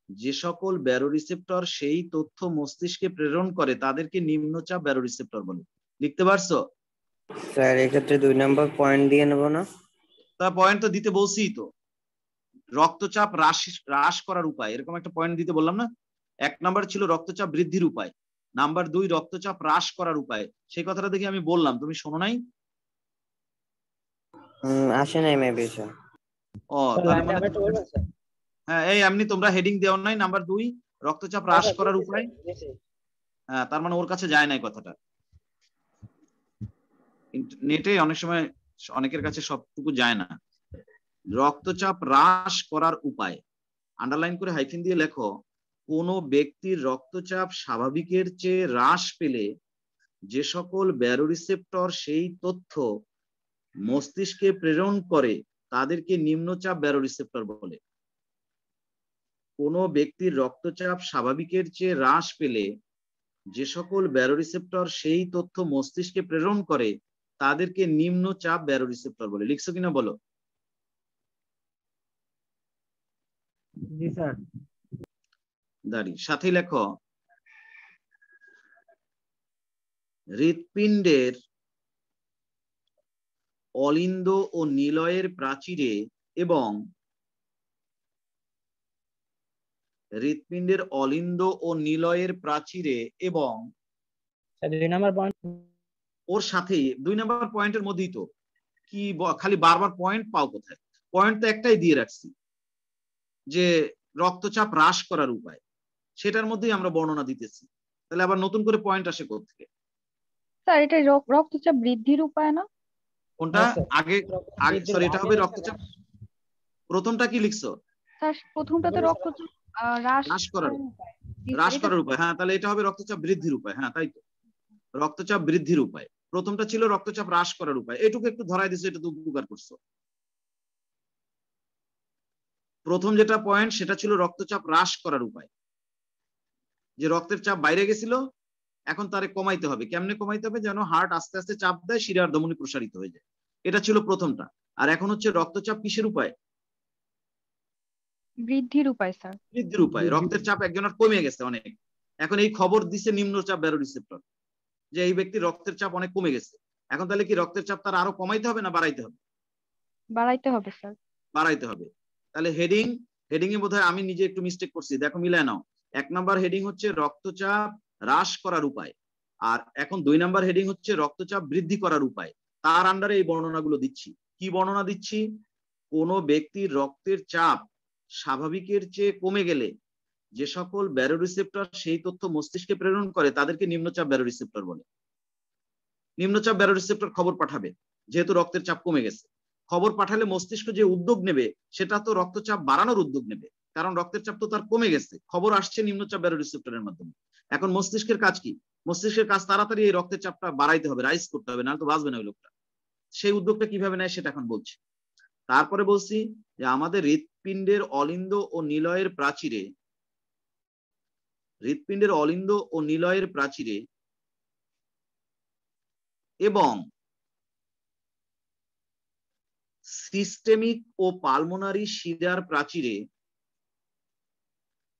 Speaker 1: যে সকল ব্যারোরিসেপ্টর সেই তথ্য মস্তিষ্কে প্রেরণ করে তাদেরকে নিম্নচাপ ব্যারোরিসেপ্টর বলে। লিখতে পারছো?
Speaker 6: স্যার এক্ষেত্রে 2 নম্বর পয়েন্ট দিয়ে নেব না?
Speaker 1: তা পয়েন্ট তো দিতে বলছি তো, রক্তচাপ হ্রাস করার উপায়, এরকম একটা পয়েন্ট দিতে বললাম না? 1 নাম্বার ছিল রক্তচাপ বৃদ্ধির উপায়, নাম্বার 2 রক্তচাপ হ্রাস করার উপায়। সেই কথাটা দেখি আমি বললাম, তুমি শোনো নাই?
Speaker 6: আসে নাই মেবি স্যার।
Speaker 1: ও তাহলে মানে হ্যাঁ, এই এমনি তোমরা হেডিং দেও নাই নাম্বার 2 রক্তচাপ হ্রাস করার উপায়। হ্যাঁ, তার মানে ওর কাছে যায় নাই কথাটা। নেটে অনেক সময় অনেকের কাছে সবটুকু যায় না। রক্তচাপ হ্রাস করার উপায়, আন্ডারলাইন করে হাইফেন দিয়ে লেখো, কোন ব্যক্তির রক্তচাপ স্বাভাবিকের চেয়ে হ্রাস পেলে যে সকল ব্যারোরিসেপ্টর সেই তথ্য মস্তিষ্কে প্রেরণ করে তাদেরকে নিম্নচাপ ব্যারোরিসেপ্টর বলে। কোন ব্যক্তির রক্তচাপ স্বাভাবিকের চেয়ে হ্রাস পেলে যে সকল ব্যারোরিসেপ্টর সেই তথ্য মস্তিষ্কে প্রেরণ করে তাদেরকে নিম্নচাপ ব্যারোরিসেপ্টর বলে। লিখছো কিনা বলো?
Speaker 6: জি স্যার।
Speaker 1: দাঁড়ি সাথে লেখো, হৃৎপিণ্ডের অলিন্দ ও নিলয়ের প্রাচীরে এবং হৃৎপিণ্ডের অলিন্দ ও নিলয়ের প্রাচীরে এবং ওর সাথে 2 নাম্বার পয়েন্টের মধ্যেই তো কি খালি বারবার পয়েন্ট পাও কোথায়? পয়েন্ট তো একটাই দিয়ে রাখছি, যে রক্তচাপ হ্রাস করার উপায়, সেটার মধ্যেই আমরা বর্ণনা দিতেছি। তাহলে আবার নতুন করে পয়েন্ট আসে কোত্থেকে?
Speaker 4: স্যার এটা রক্তচাপ বৃদ্ধির উপায় না?
Speaker 1: কোনটা? আগে সরি, এটা হবে রক্তচাপ প্রথমটা কি লিখছো?
Speaker 4: স্যার প্রথমটা তো রক্তচাপ
Speaker 1: হ্রাস করার
Speaker 4: উপায়। জি,
Speaker 1: হ্রাস
Speaker 4: স্যার,
Speaker 1: করার উপায়। হ্যাঁ, তাহলে এটা হবে রক্তচাপ বৃদ্ধির উপায়। হ্যাঁ, তাই তো, রক্তচাপ বৃদ্ধির উপায়। প্রথমটা ছিল রক্তচাপ হ্রাস করার উপায়। এটুকু একটু ধরাই দিছো, এটা তো উপকার করছো। প্রথম যেটা পয়েন্ট সেটা ছিল রক্তচাপ হ্রাস করার উপায়, যে রক্তের চাপ বাইরে গেছিল, এখন তারে কমাইতে হবে। কেমনে কমাইতে হবে? যেন হার্ট আস্তে আস্তে চাপ দেয়, শিরার ধমনী প্রসারিত হয়ে যায়। এটা ছিল প্রথমটা। আর এখন হচ্ছে রক্তচাপ কিসের উপায়?
Speaker 4: বৃদ্ধির উপায় স্যার।
Speaker 1: বৃদ্ধির উপায়। রক্তের চাপ একজনের কমে গেছে অনেক, এখন এই খবর দিছে নিম্নচাপ ব্যারোরিসেপ্টর যে এই ব্যক্তির রক্তের চাপ অনেক কমে গেছে। এখন তাহলে কি রক্তের চাপ তার আরো কমাইতে হবে না বাড়াইতে হবে?
Speaker 4: বাড়াইতে হবে স্যার।
Speaker 1: বাড়াইতে হবে। তাহলে হেডিং এ বোধহয় আমি নিজে একটু মিস্টেক করছি, দেখো মিলায় নাও। 1 নাম্বার হেডিং হচ্ছে রক্তচাপ হ্রাস করার উপায়, আর এখন 2 নাম্বার হেডিং হচ্ছে রক্তচাপ বৃদ্ধি করার উপায়। তার আন্ডারে এই বর্ণনাগুলো দিচ্ছি। কি বর্ণনা দিচ্ছি? কোন ব্যক্তির রক্তের চাপ স্বাভাবিকের চেয়ে কমে গেলে যে সকল ব্যারোরিসেপ্টর সেই তথ্য মস্তিষ্কে প্রেরণ করে তাদেরকে নিম্নচাপ ব্যারোরিসেপ্টর বলে। নিম্নচাপ ব্যারোরিসেপ্টর খবর পাঠাবে, যেহেতু রক্তের চাপ কমে গেছে। খবর পাঠালে মস্তিষ্ক যে উদ্যোগ নেবে সেটা তো রক্তচাপ বাড়ানোর উদ্যোগ নেবে, কারণ রক্তের চাপ তো তার কমে গেছে, খবর আসছে নিম্নচাপ ব্যারোরিসেপ্টরের মাধ্যমে। এখন মস্তিষ্কের কাজ কি? মস্তিষ্কের কাজ তাড়াতাড়ি এই রক্তের চাপটা বাড়াইতে হবে, রাইজ করতে হবে, না তো বাঁচবে না ওই লোকটা। সেই উদ্যোগটা কিভাবে নেয় সেটা এখন বলছি। তারপরে বলছি যে আমাদের হৃৎপিণ্ডের অলিন্দ ও নিলয়ের প্রাচীরে, হৃৎপিণ্ডের অলিন্দ ও নিলয়ের প্রাচীরে এবং সিস্টেমিক ও পালমোনারি শিরার প্রাচীরে,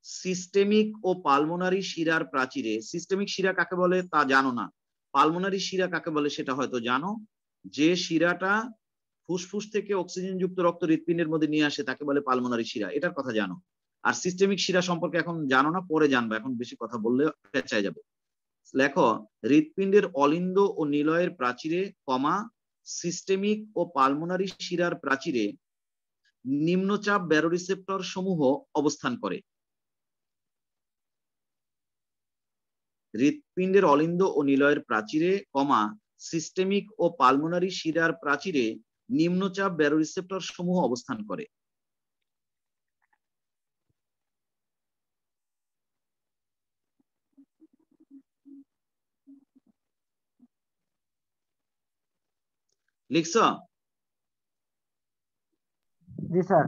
Speaker 1: সিস্টেমিক ও পালমোনারি শিরার প্রাচীরে, সিস্টেমিক শিরা কাকে বলে তা জানো না, পালমোনারি শিরা কাকে বলে সেটা হয়তো জানো। যে শিরাটা ফুসফুস থেকে অক্সিজেন যুক্ত রক্ত হৃৎপিণ্ডের মধ্যে নিয়ে আসে তাকে বলে পালমোনারি শিরা, এটার কথা জানো। আর সিস্টেমিক শিরা সম্পর্কে এখন জানো না, পরে জানবে, এখন বেশি কথা বললে পেঁচায় যাবে। লেখো হৃৎপিণ্ডের অলিন্দ ও নিলয়ের প্রাচীরে, কমা সিস্টেমিক ও পালমোনারি শিরার প্রাচীরে নিম্নচাপ ব্যারোরিসেপ্টর সমূহ অবস্থান করে। হৃৎপিণ্ডের অলিন্দ ও নিলয়ের প্রাচীরে, কমা সিস্টেমিক ও পালমোনারি শিরার প্রাচীরে নিম্নচাপ ব্যারোরিসেপ্টর সমূহ অবস্থান করে। লিখছ?
Speaker 7: জি স্যার।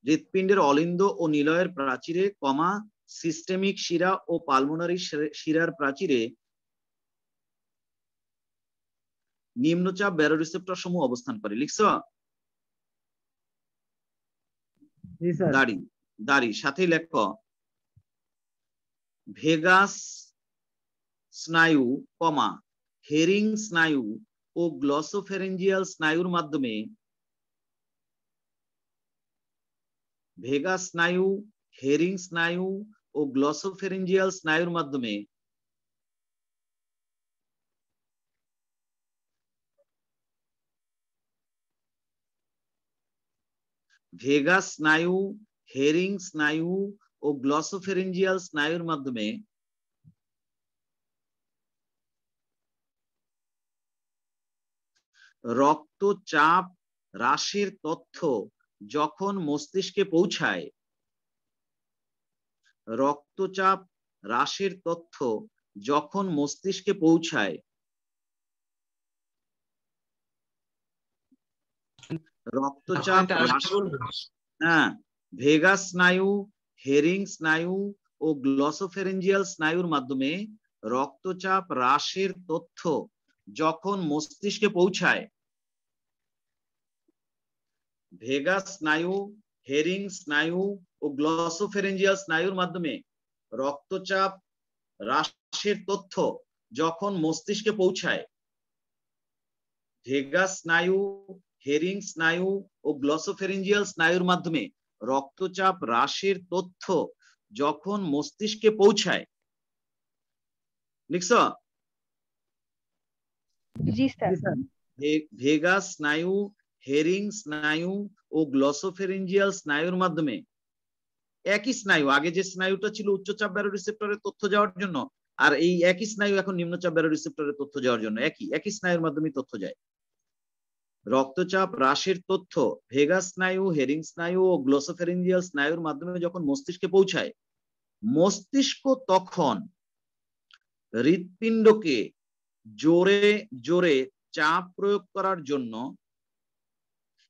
Speaker 1: হৃৎপিণ্ডের অলিন্দ ও নিলয়ের প্রাচীরে, কমা সিস্টেমিক শিরা ও পালমোনারি শিরার প্রাচীরে নিম্নচাপ ব্যারোরিসেপ্টর সমূহ অবস্থান করে। লিখছ?
Speaker 7: জি স্যার।
Speaker 1: দাড়ি সাথেই লেখো ভেগাস স্নায়ু, কমা হেরিং স্নায়ু ও গ্লসোফেরেঞ্জিয়াল স্নায়ুর মাধ্যমে, ভেগাস স্নায়ু, হেরিং স্নায়ু ও গ্লসোফেরেঞ্জিয়াল স্নায়ুর মাধ্যমে ভেগাস স্নায়ু, হেরিং স্নায়ু ও গ্লসোফেরেঞ্জিয়াল স্নায়ুর মাধ্যমে রক্তচাপ হ্রাসের তথ্য যখন মস্তিষ্কে পৌঁছায়, রক্তচাপ হ্রাসের তথ্য যখন মস্তিষ্কে পৌঁছায় রক্তচাপ হ্যাঁ, ভেগাস স্নায়ু, হেরিং স্নায়ু ও গ্লসোফেরেঞ্জিয়াল স্নায়ুর মাধ্যমে রক্তচাপ হ্রাসের তথ্য যখন মস্তিষ্কে পৌঁছায়, ভেগাস স্নায়ু, হেরিং স্নায়ু ও গ্লসোফেরেঞ্জিয়াল স্নায়ুর মাধ্যমে রক্তচাপ হ্রাসের তথ্য যখন মস্তিষ্কে পৌঁছায়, ভেগাস স্নায়ু, হেরিং স্নায়ু ও গ্লসোফেরেঞ্জিয়াল স্নায়ুর মাধ্যমে রক্তচাপ হ্রাসের তথ্য যখন মস্তিষ্কে পৌঁছায়। লিখছ?
Speaker 4: জি স্যার।
Speaker 1: ভেগাস স্নায়ু, হেরিং স্নায়ু ও গ্লসোফেরেঞ্জিয়াল স্নায়ুর মাধ্যমে, একই স্নায়ু, আগে যে স্নায়ুটা ছিল উচ্চচাপ ব্যারোরিসেপ্টরের তথ্য যাওয়ার জন্য, আর এই একই স্নায়ু এখন নিম্নচাপ ব্যারোরিসেপ্টরের তথ্য যাওয়ার জন্য, একই স্নায়ুর মাধ্যমে তথ্য যায়। রক্তচাপ হ্রাসের তথ্য ভেগাস স্নায়ু, হেরিং স্নায়ু ও গ্লোসোফেরিঞ্জিয়াল স্নায়ুর মাধ্যমে যখন মস্তিষ্কে পৌঁছায়, মস্তিষ্ক তখন হৃৎপিণ্ডকে জোরে জোরে চাপ প্রয়োগ করার জন্য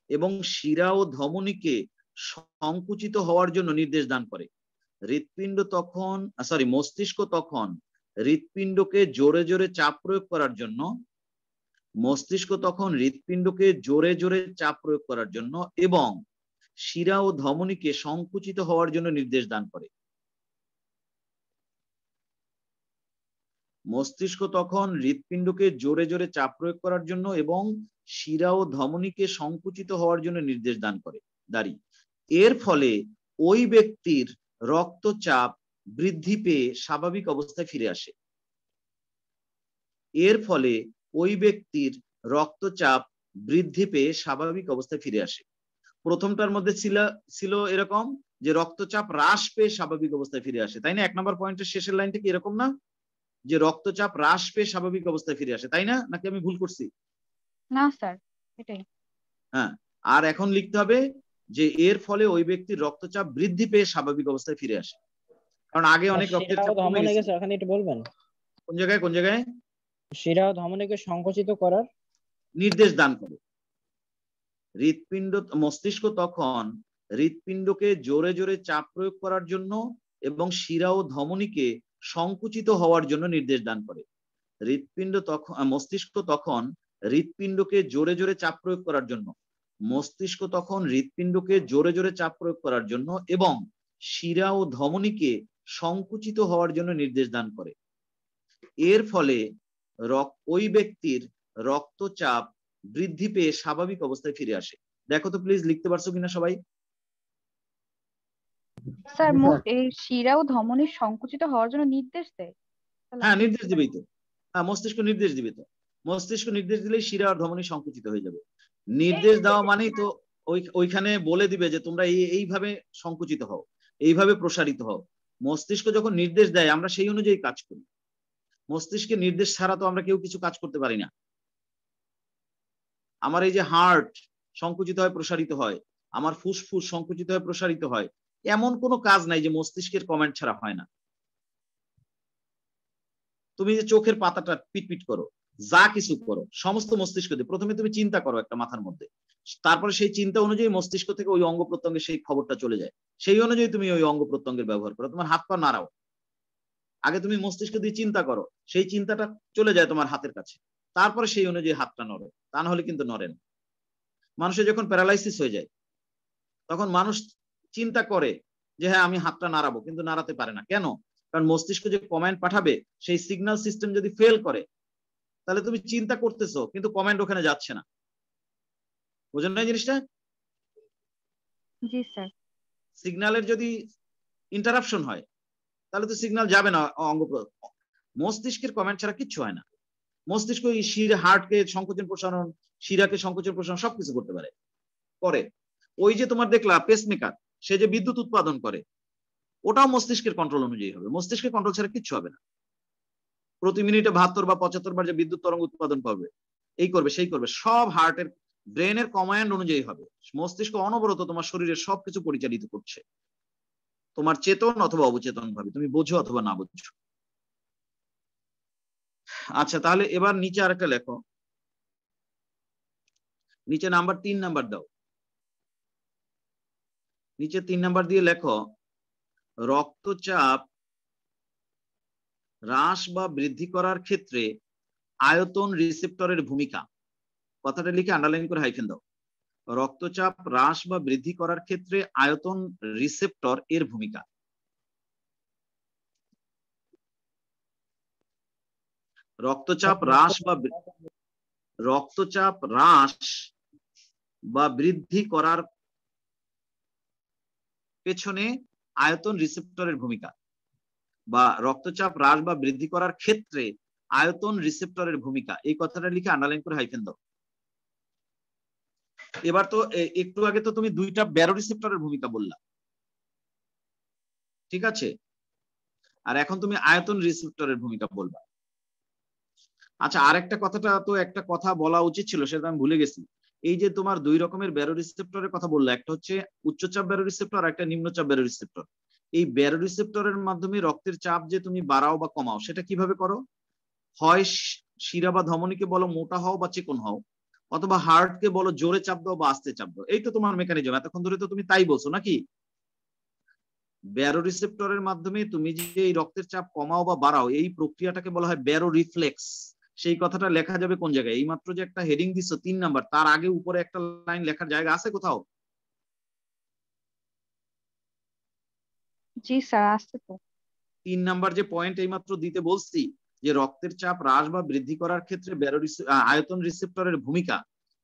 Speaker 1: এবং শিরা ও ধমনীকে সংকুচিত হওয়ার জন্য নির্দেশ দান করে। মস্তিষ্ক তখন হৃৎপিণ্ডকে জোরে জোরে চাপ প্রয়োগ করার জন্য এবং শিরা ও ধমনীকে সংকুচিত হওয়ার জন্য নির্দেশ দান করে। মস্তিষ্ক তখন হৃৎপিণ্ডকে জোরে জোরে চাপ প্রয়োগ করার জন্য এবং শিরা ও ধমনীকে সংকুচিত হওয়ার জন্য নির্দেশ দান করে। এর ফলে ওই ব্যক্তির রক্তচাপ বৃদ্ধি পেয়ে স্বাভাবিক অবস্থায় ফিরে আসে। প্রথমটার মধ্যে ছিল এরকম যে রক্তচাপ হ্রাস পেয়ে স্বাভাবিক অবস্থায় ফিরে আসে, তাই না? 1 নম্বর পয়েন্টের শেষের লাইনটা কি এরকম না, যে রক্তচাপ হ্রাস পেয়ে স্বাভাবিক অবস্থায় ফিরে আসে, তাই না? নাকি আমি ভুল করছি?
Speaker 4: না স্যার, এটাই।
Speaker 1: হ্যাঁ, আর এখন লিখতে হবে যে এর ফলে ওই ব্যক্তির রক্তচাপ বৃদ্ধি পেয়ে স্বাভাবিক অবস্থায় ফিরে আসে। কারণ আগে অনেক রক্তের চাপ কমে গেছে।
Speaker 8: এখানে একটু বলবেন
Speaker 1: কোন জায়গায়
Speaker 8: শিরা ও ধমনীকে সংকুচিত করার
Speaker 1: নির্দেশ দান করে। মস্তিষ্ক তখন হৃৎপিণ্ডকে জোরে জোরে চাপ প্রয়োগ করার জন্য এবং শিরা ও ধমনীকে সংকুচিত হওয়ার জন্য নির্দেশ দান করে। মস্তিষ্ক তখন হৃৎপিণ্ডকে জোরে জোরে চাপ প্রয়োগ করার জন্য এবং শিরা ও ধমনীকে সংকুচিত হওয়ার জন্য নির্দেশ দান করে। এর ফলে ওই ব্যক্তির রক্তচাপ বৃদ্ধি পেয়ে স্বাভাবিক অবস্থায় ফিরে আসে। দেখো তো প্লিজ, লিখতে পারছো কিনা সবাই?
Speaker 4: স্যার এই শিরা ও ধমনী সংকুচিত হওয়ার জন্য নির্দেশ দেয়?
Speaker 1: হ্যাঁ, নির্দেশ দিবেই তো। হ্যাঁ, মস্তিষ্ক নির্দেশ দিবে তো। মস্তিষ্ক নির্দেশ দিলেই শিরা আর ধমনী সংকুচিত হয়ে যাবে। নির্দেশ দেওয়া মানেই তো ওইখানে বলে দিবে যে তোমরা এইভাবে সংকুচিত হও, এইভাবে প্রসারিত হও। মস্তিষ্ক যখন নির্দেশ দেয় আমরা সেই অনুযায়ী কাজ করি। মস্তিষ্কের নির্দেশ ছাড়া তো আমরা কেউ কিছু কাজ করতে পারি না। আমার এই যে হার্ট সংকুচিত হয় প্রসারিত হয়, আমার ফুসফুস সংকুচিত হয় প্রসারিত হয়, এমন কোনো কাজ নাই যে মস্তিষ্কের কমেন্ট ছাড়া হয় না। তুমি যে চোখের পাতাটা পিটপিট করো, যা কিছু করো, সমস্ত মস্তিষ্ক দিয়ে। প্রথমে তুমি চিন্তা করো একটা মাথার মধ্যে, তারপরে সেই চিন্তা অনুযায়ী মস্তিষ্ক থেকে ওই অঙ্গ প্রত্যঙ্গে সেই খবরটা চলে যায়, সেই অনুযায়ী তুমি ওই অঙ্গ প্রত্যঙ্গের ব্যবহার করো। তোমার হাত পা নাড়াও, আগে তুমি মস্তিষ্ক দিয়ে চিন্তা করো, সেই চিন্তাটা চলে যায় তোমার হাতের কাছে, তারপরে সেই অনুযায়ী হাতটা নড়ে, তা না হলে কিন্তু নড়ে না। মানুষের যখন প্যারালাইসিস হয়ে যায় তখন মানুষ চিন্তা করে যে হ্যাঁ আমি হাতটা নাড়াবো, কিন্তু নাড়াতে পারে না। কেন? কারণ মস্তিষ্ক যে কমান্ড পাঠাবে সেই সিগন্যাল সিস্টেম যদি ফেল করে, তাহলে তুমি চিন্তা করতেছো কিন্তু কমান্ড ওখানে যাচ্ছে না। বুঝেন না জিনিসটা?
Speaker 4: জি স্যার।
Speaker 1: সিগন্যালের যদি ইন্টারাপশন হয় তাহলে তো সিগন্যাল যাবে না অঙ্গ। মস্তিষ্কের কমান্ড ছাড়া কিচ্ছু হয় না। মস্তিষ্ক এই হার্টকে সংকোচন প্রসারণ, শিরাকে সংকোচন প্রসারণ সবকিছু করতে পারে, করে। ওই যে তোমার দেখলা পেসমেকার, সে যে বিদ্যুৎ উৎপাদন করে, ওটাও মস্তিষ্কের কন্ট্রোল অনুযায়ী হবে। মস্তিষ্কের কন্ট্রোল ছাড়া কিচ্ছু হবে না। প্রতি মিনিটে 72 বা 75 বার যে বিদ্যুৎ তরঙ্গ উৎপাদন করবে, এই করবে সেই করবে, সব হার্টের ব্রেনের কমান্ড অনুযায়ী হবে। মস্তিষ্ক অনবরত তোমার শরীরের সবকিছু পরিচালিত করছে, তোমার চেতন অথবা অবচেতন ভাবে, তুমি বোঝো অথবা না বুঝছো। আচ্ছা, তাহলে এবার নিচে আরেকটা লেখো, নিচে নাম্বার 3 নাম্বার দাও। নিচে 3 নাম্বার দিয়ে লেখো রক্তচাপ হ্রাস বা বৃদ্ধি করার ক্ষেত্রে আয়তন রিসেপ্টরের ভূমিকা। কথাটা লিখে আন্ডারলাইন করে হাইফেন দাও। রক্তচাপ হ্রাস বা বৃদ্ধি করার ক্ষেত্রে আয়তন রিসেপ্টর এর ভূমিকা। রক্তচাপ হ্রাস বা বৃদ্ধি করার পেছনে আয়তন রিসেপ্টরের ভূমিকা, বা রক্তচাপ হ্রাস বা বৃদ্ধি করার ক্ষেত্রে আয়তন রিসেপ্টরের ভূমিকা, এই কথাটা লিখে আন্ডারলাইন করে হাইফেন দাও। এবার তো একটু আগে তো তুমি 2টা ব্যারো রিসেপ্টরের ভূমিকা বললা, ঠিক আছে? আর এখন তুমি আয়তন রিসেপ্টরের ভূমিকা বলবা। আচ্ছা, আরেকটা কথাটা তো একটা কথা বলা উচিত ছিল, সেটা আমি ভুলে গেছি। এই যে তোমার দুই রকমের ব্যারো রিসেপ্টরের কথা বললো, একটা হচ্ছে উচ্চচাপ ব্যারো রিসেপ্টর আর একটা নিম্নচাপ ব্যারো রিসেপ্টর। এই ব্যারো রিসেপ্টরের মাধ্যমে রক্তের চাপ যে তুমি বাড়াও বা কমাও সেটা কিভাবে করো? হয় শিরা বা ধমনীকে বলো মোটা হও বা চিকন হও, অথবা হার্টকে বলো জোরে চাপ দাও বা আস্তে চাপ দাও। এই তো তোমার মেকানিজম, এতক্ষণ ধরে তো তুমি তাই বলছো নাকি? ব্যারো রিসেপ্টরের মাধ্যমে তুমি যে এই রক্তের চাপ কমাও বা বাড়াও, এই প্রক্রিয়াটাকে বলা হয় ব্যারো রিফ্লেক্স। সেই কথাটা লেখা যাবে কোন জায়গায়? এইমাত্র যে একটা হেডিং দিচ্ছ 3 নাম্বার, তার আগে উপরে একটা লাইন লেখার জায়গা আছে কোথাও?
Speaker 4: জি স্যার, আসছে তো।
Speaker 1: 3 নাম্বার যে পয়েন্ট এইমাত্র দিতে বলছি, যে রক্তের চাপ হ্রাস বা বৃদ্ধি করার ক্ষেত্রে আয়তন রিসেপ্টরের ভূমিকা,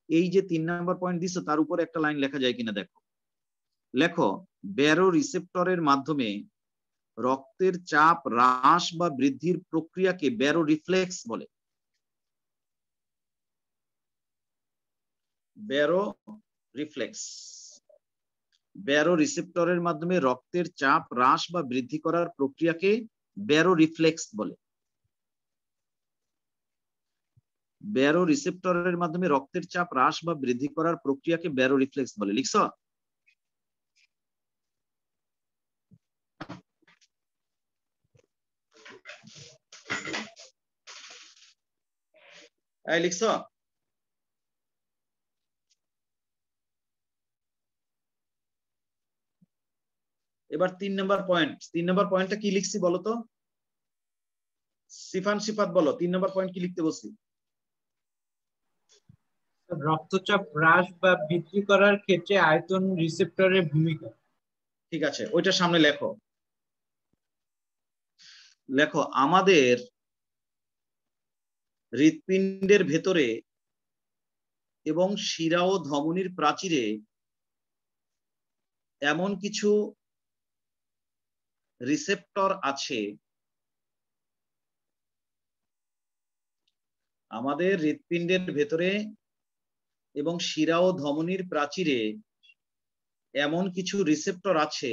Speaker 1: এই যে 3 নাম্বার পয়েন্ট দিছো তার উপরে একটা লাইন লেখা যায় কিনা দেখো। লেখো, ব্যারো রিসেপ্টরের মাধ্যমে রক্তের চাপ হ্রাস বা বৃদ্ধির প্রক্রিয়াকে ব্যারো রিফ্লেক্স বলে। Barrow reflex. ব্যারো রিসেপ্টরের মাধ্যমে রক্তের চাপ হ্রাস বা বৃদ্ধি করার প্রক্রিয়াকে ব্যারো রিফ্লেক্স বলে। ব্যারো রিসেপ্টরের মাধ্যমে রক্তের চাপ হ্রাস বা বৃদ্ধি করার প্রক্রিয়াকে ব্যারো রিফ্লেক্স বলে। লিখছো? এই লিখছো? এবার 3 নাম্বার পয়েন্ট। 3 নাম্বার পয়েন্টটা কি লিখছি বলো তো? সিফান সিফাত বলো 3 নাম্বার পয়েন্ট কি লিখতে বলছি?
Speaker 9: রক্তচাপ হ্রাস বা বৃদ্ধি করার ক্ষেত্রে আয়তন রিসেপ্টরের ভূমিকা।
Speaker 1: ঠিক আছে, ওইটা সামনে লেখো। লেখো, আমাদের হৃৎপিণ্ডের ভেতরে এবং শিরা ও ধমনীর প্রাচীরে এমন কিছু রিসেপ্টর আছে, আমাদের হৃৎপিণ্ডের ভেতরে এবং শিরা ও ধমনীর প্রাচীরে এমন কিছু রিসেপ্টর আছে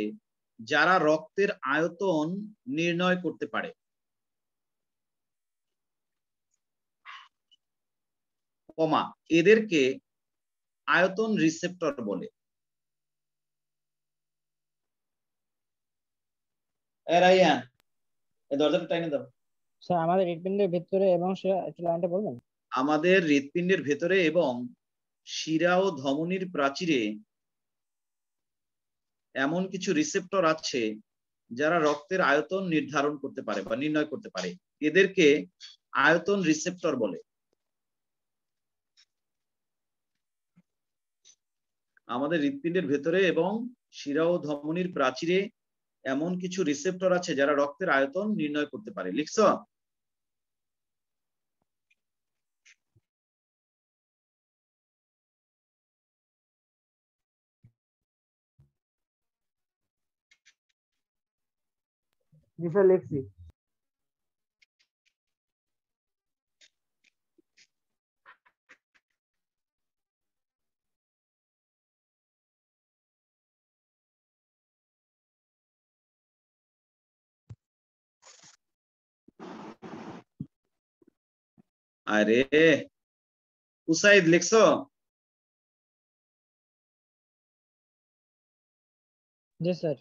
Speaker 1: যারা রক্তের আয়তন নির্ণয় করতে পারে। কমা, এদেরকে আয়তন রিসেপ্টর বলে। রাইয়ান, এই দরজাটা টাইনে দাও।
Speaker 8: স্যার আমাদের হৃৎপিণ্ডের ভিতরে এবং একটু লাইনটা বলবেন?
Speaker 1: আমাদের হৃৎপিণ্ডের ভেতরে এবং শিরা ও ধমনীর প্রাচীরে এমন কিছু রিসেপ্টর আছে যারা রক্তের আয়তন নির্ধারণ করতে পারে বা নির্ণয় করতে পারে। এদেরকে আয়তন রিসেপ্টর বলে। আমাদের হৃৎপিণ্ডের ভেতরে এবং শিরা ও ধমনীর প্রাচীরে এমন কিছু রিসেপ্টর আছে যারা রক্তের আয়তন নির্ণয় করতে পারে। লিখছো?
Speaker 7: জি স্যার, লিখছি।
Speaker 1: আরে উসাইদ, লিখছো?
Speaker 8: জি স্যার।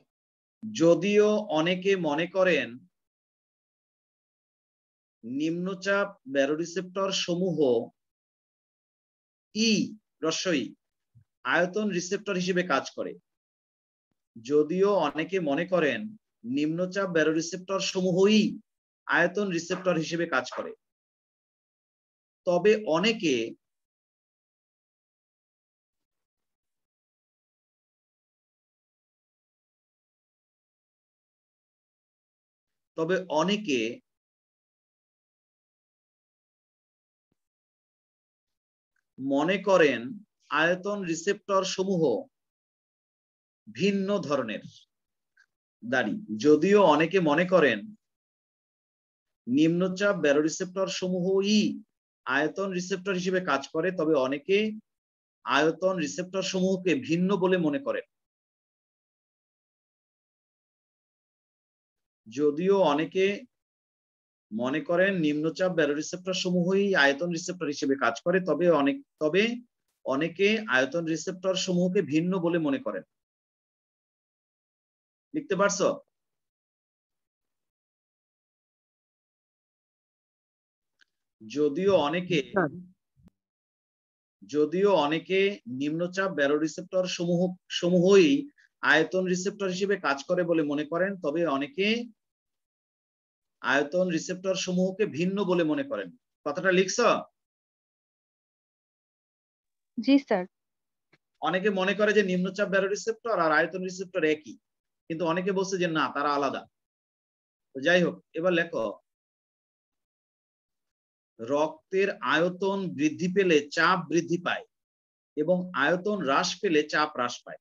Speaker 1: যদিও অনেকে মনে করেন নিম্নচাপ ব্যারোরিসেপ্টর সমূহ আয়তন রিসেপ্টর হিসেবে কাজ করে। যদিও অনেকে মনে করেন নিম্নচাপ ব্যারোরিসেপ্টর সমূহই আয়তন রিসেপ্টর হিসেবে কাজ করে, তবে অনেকে মনে করেন আয়তন রিসেপ্টর সমূহ ভিন্ন ধরনের। যদিও অনেকে মনে করেন নিম্নচাপ ব্যারোরিসেপ্টর সমূহই আয়তন রিসেপ্টর হিসেবে কাজ করে, তবে অনেকে আয়তন রিসেপ্টর সমূহকে ভিন্ন বলে মনে করেন। যদিও অনেকে মনে করেন নিম্নচাপ ব্যারোরিসেপ্টর সমূহই আয়তন রিসেপ্টর হিসেবে কাজ করে, তবে অনেকে আয়তন রিসেপ্টর সমূহকে ভিন্ন বলে মনে করেন। লিখতে পারছো? যদিও অনেকে নিম্নচাপ ব্যারো রিসেপ্টর সমূহই আয়তন রিসেপ্টর হিসেবে কাজ করে বলে মনে করেন, তবে অনেকে আয়তন রিসেপ্টর সমূহকে ভিন্ন বলে মনে করেন। কথাটা লিখছো?
Speaker 4: জি স্যার।
Speaker 1: অনেকে মনে করে যে নিম্নচাপ ব্যারো রিসেপ্টর আর আয়তন রিসেপ্টর একই, কিন্তু অনেকে বলছে যে না, তারা আলাদা। তো যাই হোক, এবার লেখো, রক্তের আয়তন বৃদ্ধি পেলে চাপ বৃদ্ধি পায় এবং আয়তন হ্রাস পেলে চাপ হ্রাস পায়।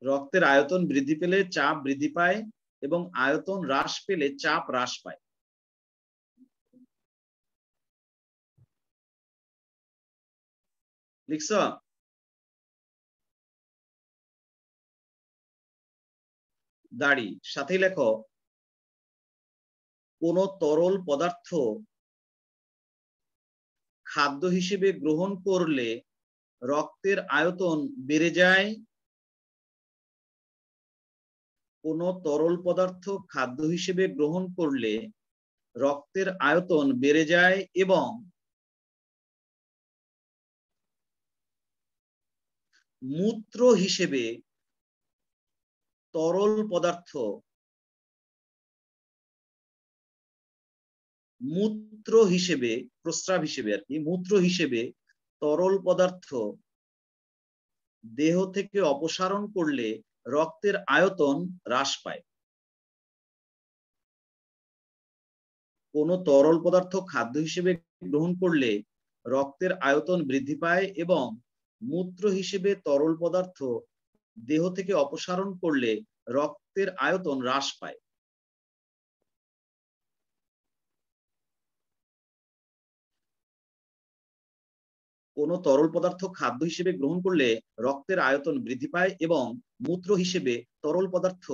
Speaker 1: রক্তের আয়তন বৃদ্ধি পেলে চাপ বৃদ্ধি পায় এবং আয়তন হ্রাস পেলে চাপ হ্রাস পায়। লিখছ? দাড়ি সাথে লেখো, কোন তরল পদার্থ খাদ্য হিসেবে গ্রহণ করলে রক্তের আয়তন বেড়ে যায়। কোন তরল পদার্থ খাদ্য হিসেবে গ্রহণ করলে রক্তের আয়তন বেড়ে যায় এবং মূত্র হিসেবে তরল পদার্থ প্রস্রাব হিসেবে আর কি, মূত্র হিসেবে তরল পদার্থ দেহ থেকে অপসারণ করলে রক্তের আয়তন হ্রাস পায়। কোন তরল পদার্থ খাদ্য হিসেবে গ্রহণ করলে রক্তের আয়তন বৃদ্ধি পায় এবং মূত্র হিসেবে তরল পদার্থ দেহ থেকে অপসারণ করলে রক্তের আয়তন হ্রাস পায়। কোন তরল পদার্থ খাদ্য হিসেবে গ্রহণ করলে রক্তের আয়তন বৃদ্ধি পায় এবং মূত্র হিসেবে তরল পদার্থ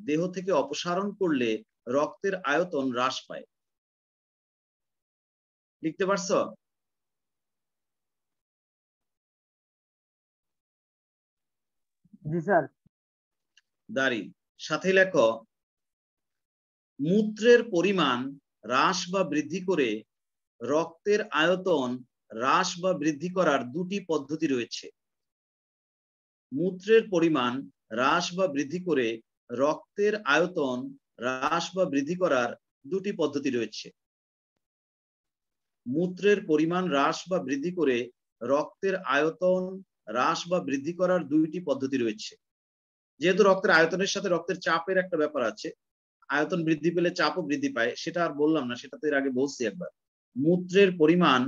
Speaker 1: দেহ থেকে অপসারণ করলে রক্তের আয়তন হ্রাস পায়। লিখতে পারছো?
Speaker 7: জি স্যার।
Speaker 1: দাড়ি সাথে লেখো, মূত্রের পরিমাণ হ্রাস বা বৃদ্ধি করে রক্তের আয়তন হ্রাস বা বৃদ্ধি করার দুটি পদ্ধতি রয়েছে। মূত্রের পরিমাণ হ্রাস বা বৃদ্ধি করে রক্তের আয়তন হ্রাস বা বৃদ্ধি করার দুটি পদ্ধতি রয়েছে। মূত্রের পরিমাণ হ্রাস বা বৃদ্ধি করে রক্তের আয়তন হ্রাস বা বৃদ্ধি করার দুইটি পদ্ধতি রয়েছে। যেহেতু রক্তের আয়তনের সাথে রক্তের চাপের একটা ব্যাপার আছে, আয়তন বৃদ্ধি পেলে চাপও বৃদ্ধি পায়, সেটা আর বললাম না, সেটা তো এর আগে বলছি একবার। মূত্রের পরিমাণ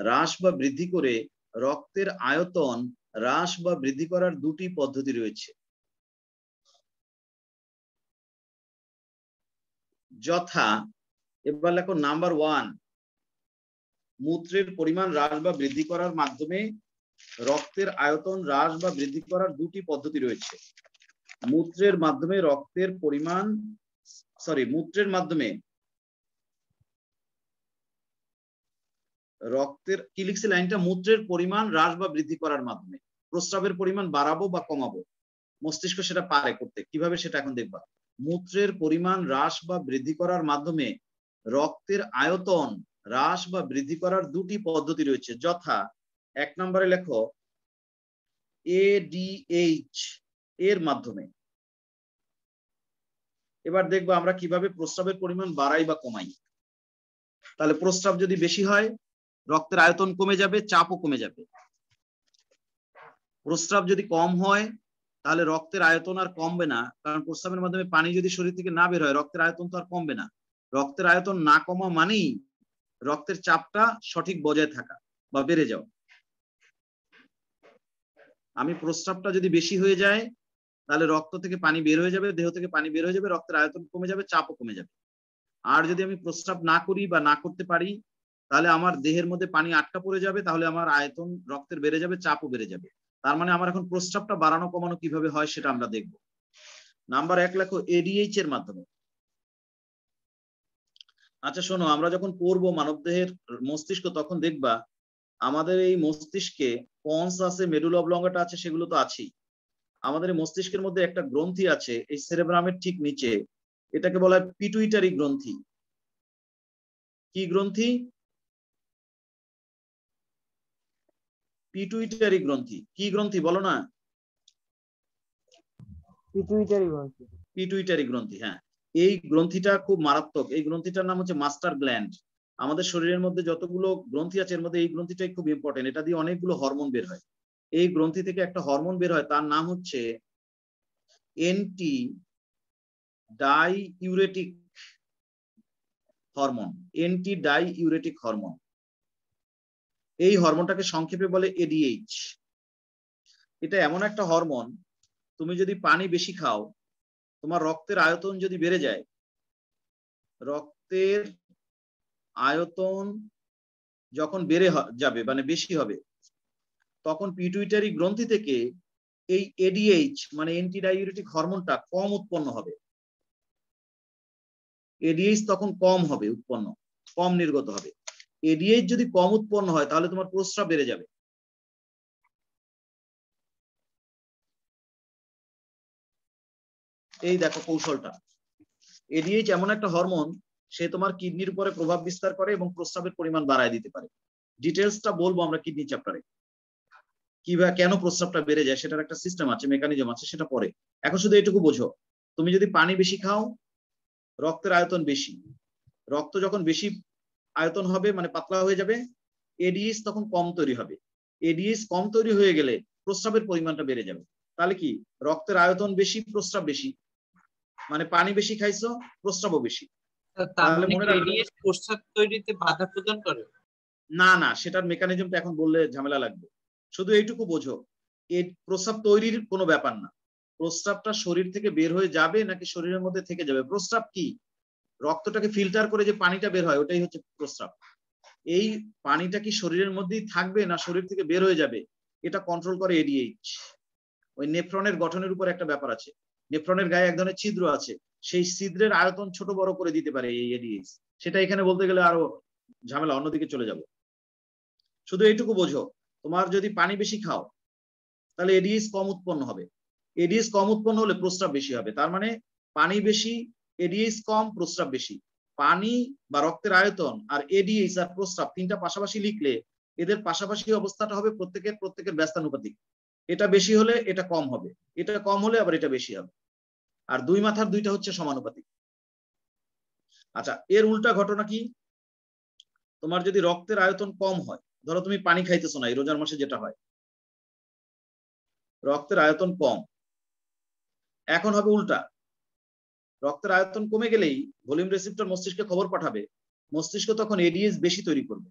Speaker 1: হ্রাস বা বৃদ্ধি করে রক্তের আয়তন হ্রাস বা বৃদ্ধি করার দুটি পদ্ধতি রয়েছে, যথা, এবার লেখো নাম্বার 1, মূত্রের পরিমাণ হ্রাস বা বৃদ্ধি করার মাধ্যমে রক্তের আয়তন হ্রাস বা বৃদ্ধি করার দুটি পদ্ধতি রয়েছে। মূত্রের মাধ্যমে রক্তের কি লিখছে লাইনটা, মূত্রের পরিমাণ হ্রাস বা বৃদ্ধি করার মাধ্যমে প্রস্রাবের পরিমাণ বাড়াবো বা কমাবো, মস্তিষ্ক সেটা পারে করতে, কিভাবে সেটা এখন দেখবা। মূত্রের পরিমাণ হ্রাস বা বৃদ্ধি করার মাধ্যমে রক্তের আয়তন হ্রাস বা বৃদ্ধি করার দুটি পদ্ধতি রয়েছে, যথা 1 নম্বরে লেখো ADH এর মাধ্যমে। এবার দেখবো আমরা কিভাবে প্রস্রাবের পরিমাণ বাড়াই বা কমাই। তাহলে প্রস্রাব যদি বেশি হয় রক্তের আয়তন কমে যাবে, চাপও কমে যাবে। প্রস্রাব যদি কম হয় তাহলে রক্তের আয়তন আর কমবে না, কারণ প্রস্রাবের মাধ্যমে পানি যদি শরীর থেকে না বের হয় রক্তের আয়তন তো আর কমবে না। রক্তের আয়তন না কমা মানেই রক্তের চাপটা সঠিক বজায় থাকা বা বেড়ে যাওয়া। আমি প্রস্রাবটা যদি বেশি হয়ে যায় তাহলে রক্ত থেকে পানি বের হয়ে যাবে, দেহ থেকে পানি বের হয়ে যাবে, রক্তের আয়তন কমে যাবে, চাপও কমে যাবে। আর যদি আমি প্রস্রাব না করি বা না করতে পারি তাহলে আমার দেহের মধ্যে পানি আটকা পড়ে যাবে, তাহলে আমার আয়তন রক্তের বেড়ে যাবে, চাপও বেড়ে যাবে। তার মানে আমার এখন প্রস্রাবটা বাড়ানো কমানো কিভাবে হয় সেটা আমরা দেখব। নাম্বার 1 লেখো ADH এর মাধ্যমে। আচ্ছা শোনো, আমরা যখন পড়বো মানবদেহের মস্তিষ্ক তখন দেখবা আমাদের এই মস্তিষ্কে পন্স আছে, মেডুলা অবলঙ্গাটা আছে, সেগুলো তো আছেই। আমাদের এই মস্তিষ্কের মধ্যে একটা গ্রন্থি আছে এই সেরেব্রামের ঠিক নিচে, এটাকে বলা হয় পিটুইটারি গ্রন্থি। কি গ্রন্থি? পিটুইটারি গ্রন্থি। কি গ্রন্থি বলো না?
Speaker 7: পিটুইটারি গ্রন্থি।
Speaker 1: পিটুইটারি গ্রন্থি, হ্যাঁ। এই গ্রন্থিটা খুব মারাত্মক। এই গ্রন্থিটার নাম হচ্ছে মাস্টার গ্ল্যান্ড। আমাদের শরীরের মধ্যে যতগুলো গ্রন্থি আছে এর মধ্যে এই গ্রন্থিটাই খুব ইম্পর্টেন্ট। এটা দিয়ে অনেকগুলো হরমোন বের হয়। এই গ্রন্থি থেকে একটা হরমোন বের হয়, তার নাম হচ্ছে anti die ইউরেটিক hormone. Anti die ইউরেটিক hormone. এই হরমোনটাকে সংক্ষেপে বলে এডিএইচ। এটা এমন একটা হরমোন, তুমি যদি পানি বেশি খাও, তোমার রক্তের আয়তন যদি বেড়ে যায়, রক্তের আয়তন যখন বেড়ে যাবে মানে বেশি হবে, তখন পিটুইটারি গ্রন্থি থেকে এই এডিএইচ মানে এন্টি ডাইউরেটিক হরমোনটা কম উৎপন্ন হবে। এডিএইচ তখন কম হবে উৎপন্ন, কম নির্গত হবে। এডিএইচ যদি কম উৎপন্ন হয় তাহলে তোমার প্রস্রাব বেড়ে যাবে। এই দেখো কৌশলটা। এডিএইচ এমন একটা হরমোন, সে তোমার কিডনির উপরে প্রভাব বিস্তার করে এবং প্রস্রাবের পরিমাণ বাড়ায় দিতে পারে। ডিটেলসটা বলবো আমরা কিডনি চ্যাপ্টারে, কিভাবে কেন প্রস্রাবটা বেড়ে যায় সেটার একটা সিস্টেম আছে, মেকানিজম আছে, সেটা পরে। এখন শুধু এটুকু বোঝো, তুমি যদি পানি বেশি খাও, রক্তের আয়তন বেশি, রক্ত যখন বেশি আয়তন হবে মানে পাতলা হয়ে যাবে, এডিএইচ তখন কম তৈরি হবে। এডিএইচ কম তৈরি হয়ে গেলে প্রস্রাবের পরিমাণটা বেড়ে যাবে। তাহলে কি, রক্তের আয়তন বেশি, প্রস্রাব বেশি, মানে পানি বেশি খাইছো, প্রস্রাবও বেশি। তাহলে মনে রাখবে
Speaker 9: প্রস্রাব তৈরিতে বাধা প্রদান করে
Speaker 1: না, না, সেটার মেকানিজমটা এখন বললে ঝামেলা লাগবে। শুধু এইটুকু বোঝো, এই প্রস্রাব তৈরির কোনো ব্যাপার না। প্রস্রাবটা শরীর থেকে বের হয়ে যাবে নাকি শরীরের মধ্যে থেকে যাবে। প্রস্রাব কি, রক্তটাকে ফিল্টার করে যে পানিটা বের হয় ওটাই হচ্ছে প্রস্রাব। এই পানিটা কি শরীরের মধ্যেই থাকবে না শরীর থেকে বের হয়ে যাবে, এটা কন্ট্রোল করে এডিএইচ। ওই নেফ্রনের গঠনের উপর একটা ব্যাপার আছে। নেফ্রনের গায়ে এক ধরনের ছিদ্র আছে, সেই ছিদ্রের আয়তন ছোট বড় করে দিতে পারে এই এডিএইচ। সেটা এখানে বলতে গেলে আরো ঝামেলা, অন্যদিকে চলে যাব। শুধু এইটুকু বোঝো, তোমার যদি পানি বেশি খাও তাহলে এডিএইচ কম উৎপন্ন হবে। এডিএইচ কম উৎপন্ন হলে প্রস্রাব বেশি হবে। তার মানে পানি বেশি, এডিএইচ কম, প্রস্রাব বেশি। পানি বা রক্তের আয়তন আর এডিএইচ আর প্রস্রাব তিনটা পাশাপাশি লিখলে এদের পাশাপাশি অবস্থাটা হবে প্রত্যেকের ব্যস্তানুপাতিক। এটা বেশি হলে এটা কম হবে, এটা কম হলে আবার এটা বেশি হবে। আর দুই মাথার দুইটা হচ্ছে সমানুপাতিক। আচ্ছা, এর উল্টা ঘটনা কি, তোমার যদি রক্তের আয়তন কম হয়, ধরো তুমি পানি খাইতেছো না, এই রোজার মাসে যেটা হয়, রক্তের আয়তন কম, এখন হবে উল্টা। রক্তের আয়তন কমে গেলেই ভলিউম রিসেপ্টর মস্তিষ্কে খবর পাঠাবে, মস্তিষ্ক তখন এডিএইচ বেশি তৈরি করবে।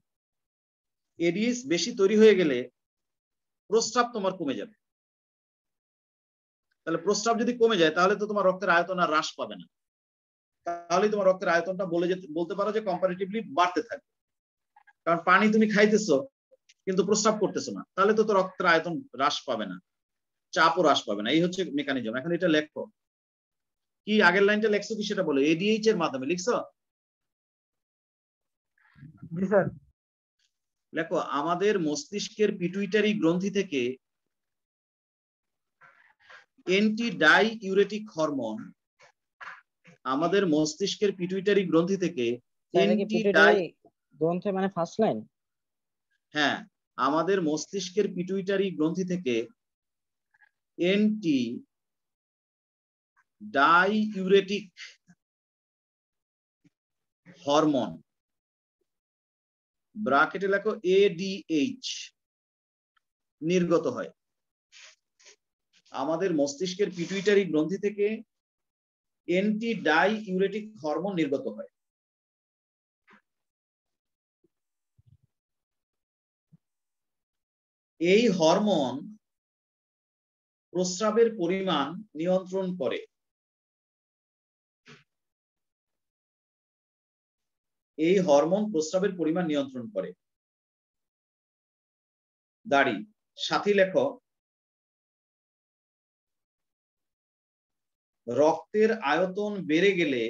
Speaker 1: এডিএইচ বেশি তৈরি হয়ে গেলে প্রস্রাব তোমার কমে যাবে। তাহলে প্রস্রাব যদি কমে যায় তাহলে তো তোমার রক্তের আয়তন আর হ্রাস পাবে না, তাহলে তোমার রক্তের আয়তনটা বলতে পারো যে কম্পারেটিভলি বাড়তে থাকবে। কারণ পানি তুমি খাইতেছো কিন্তু প্রস্রাব করতেছো না, তাহলে তো রক্তের আয়তন হ্রাস পাবে না, চাপও হ্রাস পাবে না। এই হচ্ছে মেকানিজম। এখন এটা লেখো, কি আগের লাইনটা লেখছো কি সেটা বলো। এডিএইচ এর মাধ্যমে লিখছো?
Speaker 7: জি স্যার।
Speaker 1: লেখো, আমাদের মস্তিষ্কের পিটুইটারি গ্রন্থি থেকে এন্টি ডাই ইউরেটিক হরমোন, আমাদের মস্তিষ্কের পিটুইটারি গ্রন্থি থেকে এন্টি ডাই
Speaker 8: গ্রন্থে মানে ফার্স্ট লাইন,
Speaker 1: হ্যাঁ, আমাদের মস্তিষ্কের পিটুইটারি গ্রন্থি থেকে এন্টি ডাই ইউরেটিক হরমোন, ব্র্যাকেটে লেখো এডিএইচ, নির্গত হয়। আমাদের মস্তিষ্কের পিটুইটারি গ্রন্থি থেকে এন্টি ডাই ইউরেটিক হরমোন নির্গত হয়। এই হরমোন প্রস্রাবের পরিমাণ নিয়ন্ত্রণ করে। এই হরমোন প্রস্রাবের পরিমাণ নিয়ন্ত্রণ করে। দাড়ি সাথী লেখো, রক্তের আয়তন বেড়ে গেলে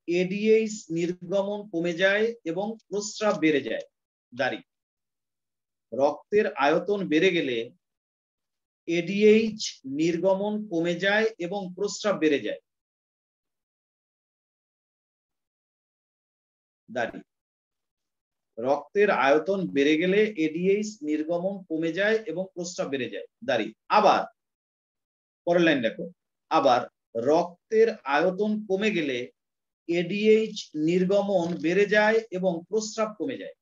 Speaker 1: এডিএইচ নির্গমন কমে যায় এবং প্রস্রাব বেড়ে যায়। দাঁড়ি, রক্তের আয়তন বেড়ে গেলে এডিএইচ নির্গমন কমে যায় এবং প্রস্রাব বেড়ে যায়। দাঁড়ি, রক্তের আয়তন বেড়ে গেলে এডিএইচ নির্গমন কমে যায় এবং প্রস্রাব বেড়ে যায়। দাঁড়ি, আবার পরের লাইন দেখো, আবার রক্তের আয়তন কমে গেলে এডিএইচ নির্গমন বেড়ে যায় এবং প্রস্রাব কমে যায়।